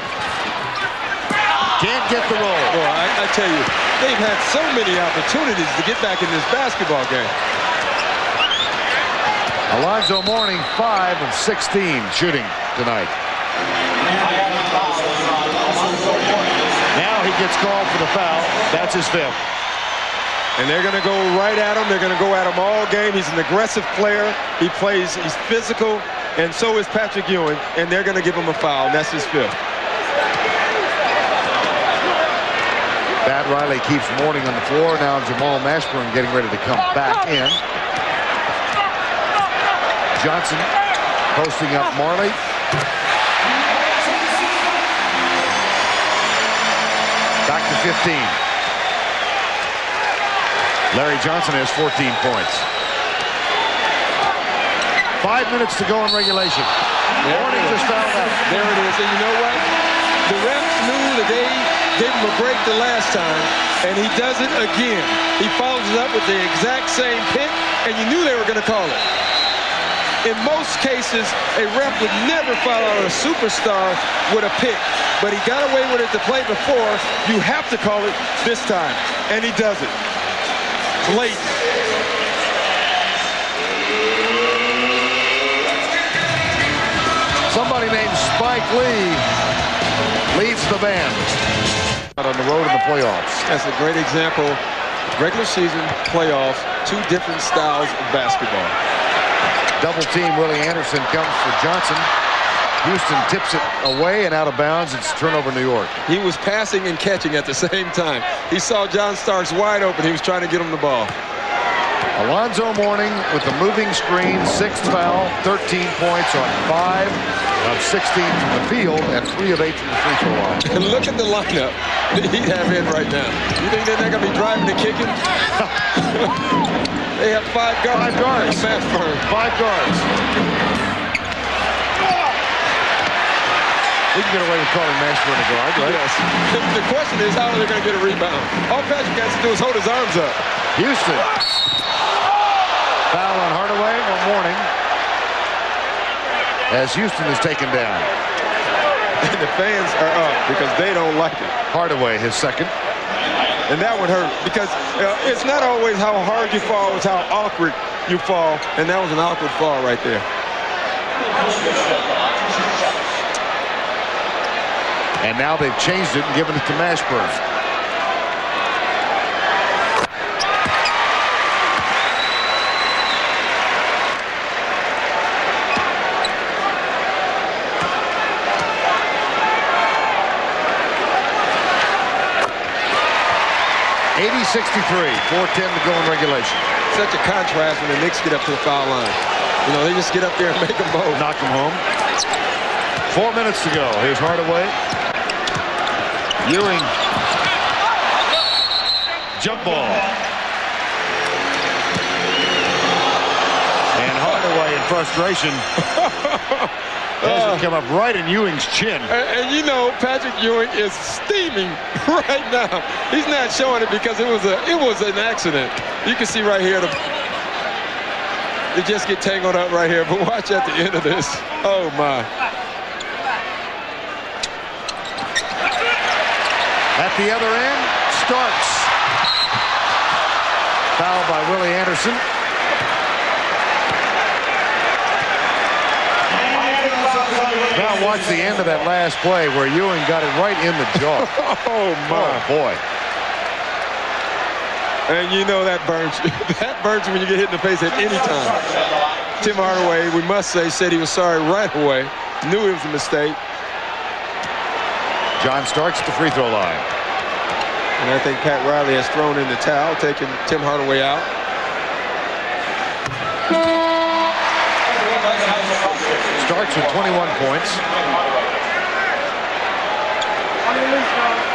Can't get the roll. Boy, I tell you, they've had so many opportunities to get back in this basketball game. Alonzo Mourning, 5 of 16 shooting tonight. Now he gets called for the foul. That's his fifth. And they're going to go right at him. They're going to go at him all game. He's an aggressive player. He's physical, and so is Patrick Ewing. And they're going to give him a foul, and that's his fifth. Pat Riley keeps Mourning on the floor. Now Jamal Mashburn getting ready to come back in. Johnson posting up Marley. Back to 15. Larry Johnson has 14 points. 5 minutes to go in regulation. Mourning just fouled out. There it is. And you know what? The refs knew that they gave him a break the last time, and he does it again. He follows it up with the exact same pick, and you knew they were going to call it. In most cases, a ref would never foul out a superstar with a pick, but he got away with it the play before. You have to call it this time, and he does it. Late. Somebody named Spike Lee leads the band out on the road in the playoffs. That's a great example. Regular season, playoffs, two different styles of basketball. Double team Willie Anderson comes for Johnson. Houston tips it away and out of bounds. It's turnover New York. He was passing and catching at the same time. He saw John Starks wide open. He was trying to get him the ball. Alonzo Mourning with the moving screen, 6th foul, 13 points on 5 of 16 from the field and 3 of 8 from the free throw line. And look at the lineup that he have in right now. You think they're not going to be driving and kicking? They have 5 guards. 5 guards. 5 guards. We can get away with calling Mashburn a guard, right? Yes. The question is, how are they going to get a rebound? All Patrick has to do is hold his arms up. Houston. Foul on Hardaway or Mourning as Houston is taken down. And the fans are up because they don't like it. Hardaway, his second. And that would hurt because it's not always how hard you fall, it's how awkward you fall. And that was an awkward fall right there. And now they've changed it and given it to Mashburn. .80-63, 4:10 to go in regulation. Such a contrast when the Knicks get up to the foul line. You know, they just get up there and make them both. Knock them home. 4 minutes to go. Here's Hardaway. Ewing. Jump ball. And Hardaway in frustration has it come up right in Ewing's chin. And you know, Patrick Ewing is steaming right now. He's not showing it because it was an accident. You can see right here, they just get tangled up right here. But watch at the end of this. Oh, my. At the other end, Starks. Foul by Willie Anderson. Now watch the end of that last play where Ewing got it right in the jaw. Oh, my. Oh, boy. And you know that burns you. That burns you when you get hit in the face at any time. Tim Hardaway, we must say, said he was sorry right away. Knew it was a mistake. John Starks at the free throw line. And I think Pat Riley has thrown in the towel, taking Tim Hardaway out. Starks with 21 points.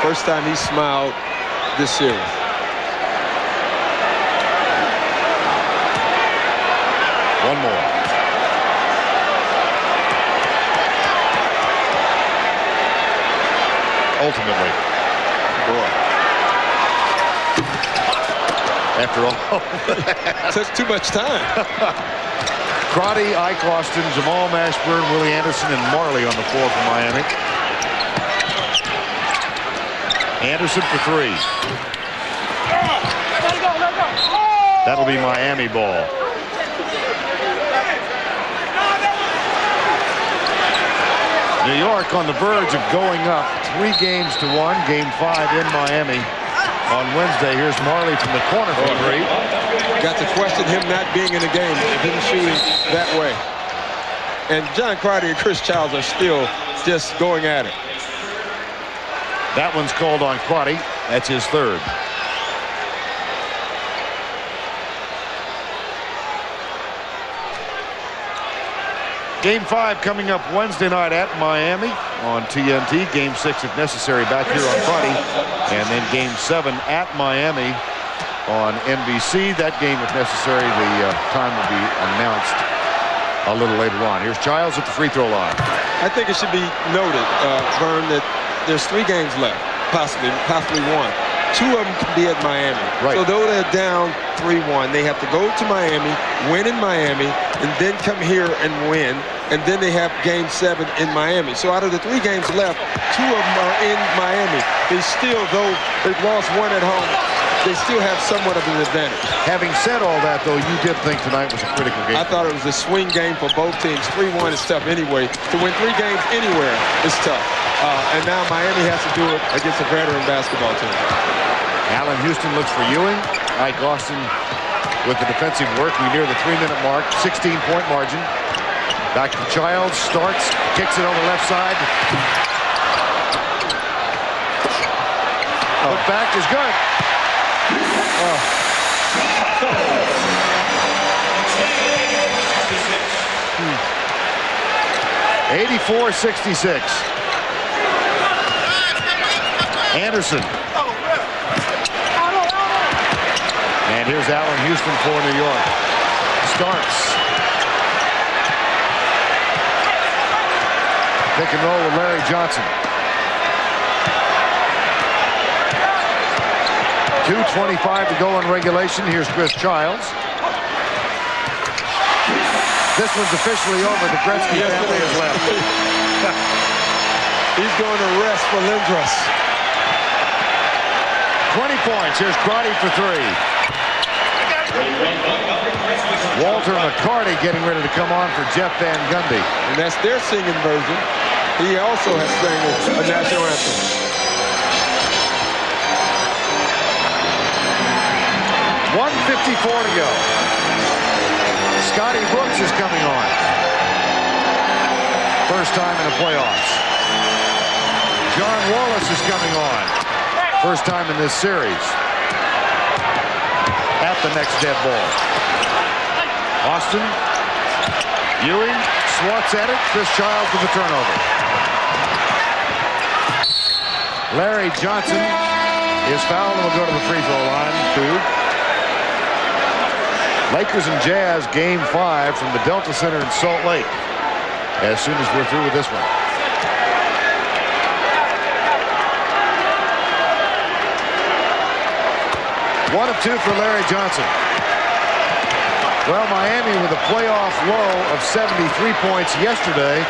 First time he smiled this series. One more. Ultimately. Boy. after all. Took too much time. Crotty, Ike Austin, Jamal Mashburn, Willie Anderson, and Marley on the floor for Miami. Anderson for three. That'll be Miami ball. New York on the verge of going up 3-1. Game 5 in Miami on Wednesday. Here's Marley from the corner for three. Got to question him not being in the game. Didn't shoot him that way. And John Crotty and Chris Childs are still just going at it. That one's called on Crotty. That's his third. Game 5 coming up Wednesday night at Miami on TNT. Game 6, if necessary, back here on Friday. And then Game 7 at Miami on NBC. That game, if necessary, the time will be announced a little later on. Here's Childs at the free throw line. I think it should be noted, Vern, that there's 3 games left, possibly one. 2 of them can be at Miami. Right. So though they're down 3-1, they have to go to Miami, win in Miami, and then come here and win. And then they have Game 7 in Miami. So out of the 3 games left, 2 of them are in Miami. They still, though they've lost 1 at home, they still have somewhat of an advantage. Having said all that, though, you did think tonight was a critical game. I thought it was a swing game for both teams. 3-1 is tough anyway. To win 3 games anywhere is tough. And now Miami has to do it against a veteran basketball team. Allan Houston looks for Ewing. Ike Austin with the defensive work. We near the 3-minute mark. 16-point margin. Back to Childs. Starts. Kicks it on the left side. Look back is good. 84-66. Anderson. And here's Allan Houston for New York. Starks. Pick and roll with Larry Johnson. 2:25 to go in regulation. Here's Chris Childs. This one's officially over. The Gretzky family has left. He's going to rest for Lindros. 20 points. Here's Crotty for 3. Walter McCarty getting ready to come on for Jeff Van Gundy. And that's their singing version. He also has sang a national anthem. 1:54 to go. Scotty Brooks is coming on. First time in the playoffs. John Wallace is coming on. First time in this series. At the next dead ball. Austin. Ewing swats at it. Chris Childs with the turnover. Larry Johnson is fouled and will go to the free throw line. 2. Lakers and Jazz game 5 from the Delta Center in Salt Lake. As soon as we're through with this one. One of 2 for Larry Johnson. Well, Miami with a playoff low of 73 points yesterday.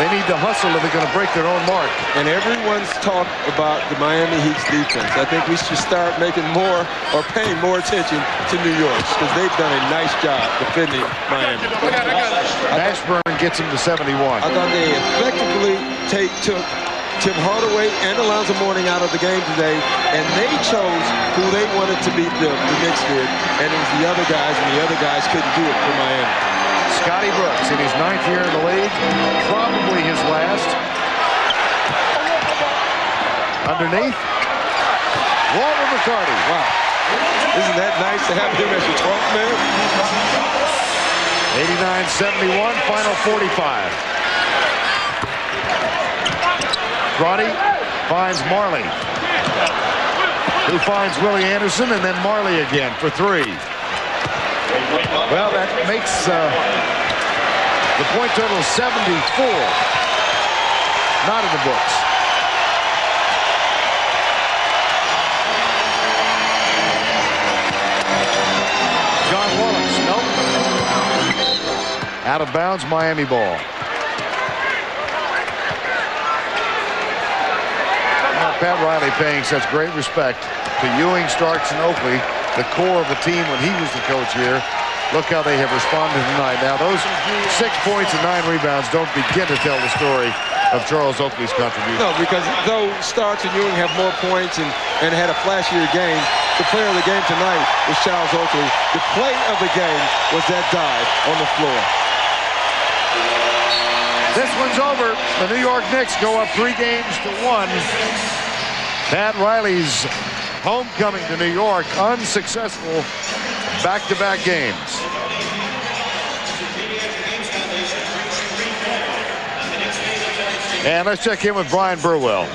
They need to hustle if they're going to break their own mark. And everyone's talked about the Miami Heat's defense. I think we should start making more or paying more attention to New York because they've done a nice job defending Miami. Mashburn gets him to 71. I thought they effectively took Tim Hardaway and Alonzo Mourning out of the game today, and they chose who they wanted to beat the Knicks did, and it was the other guys, and the other guys couldn't do it for Miami. Scotty Brooks in his 9th year in the league, probably his last. Underneath, Walter McCarty. Wow. Isn't that nice to have him as your 12th man? 89-71, final 45. Crotty finds Marley, who finds Willie Anderson, and then Marley again for 3. Well, that makes the point total 74. Not in the books. Out of bounds, Miami ball. Pat Riley paying such great respect to Ewing, Starks, and Oakley, the core of the team when he was the coach here. Look how they have responded tonight. Now, those 6 points and 9 rebounds don't begin to tell the story of Charles Oakley's contribution. No, because though Starks and Ewing have more points and had a flashier game, the player of the game tonight was Charles Oakley. The play of the game was that dive on the floor. This one's over. The New York Knicks go up 3-1. Pat Riley's homecoming to New York, unsuccessful back-to-back games. And let's check in with Brian Burwell.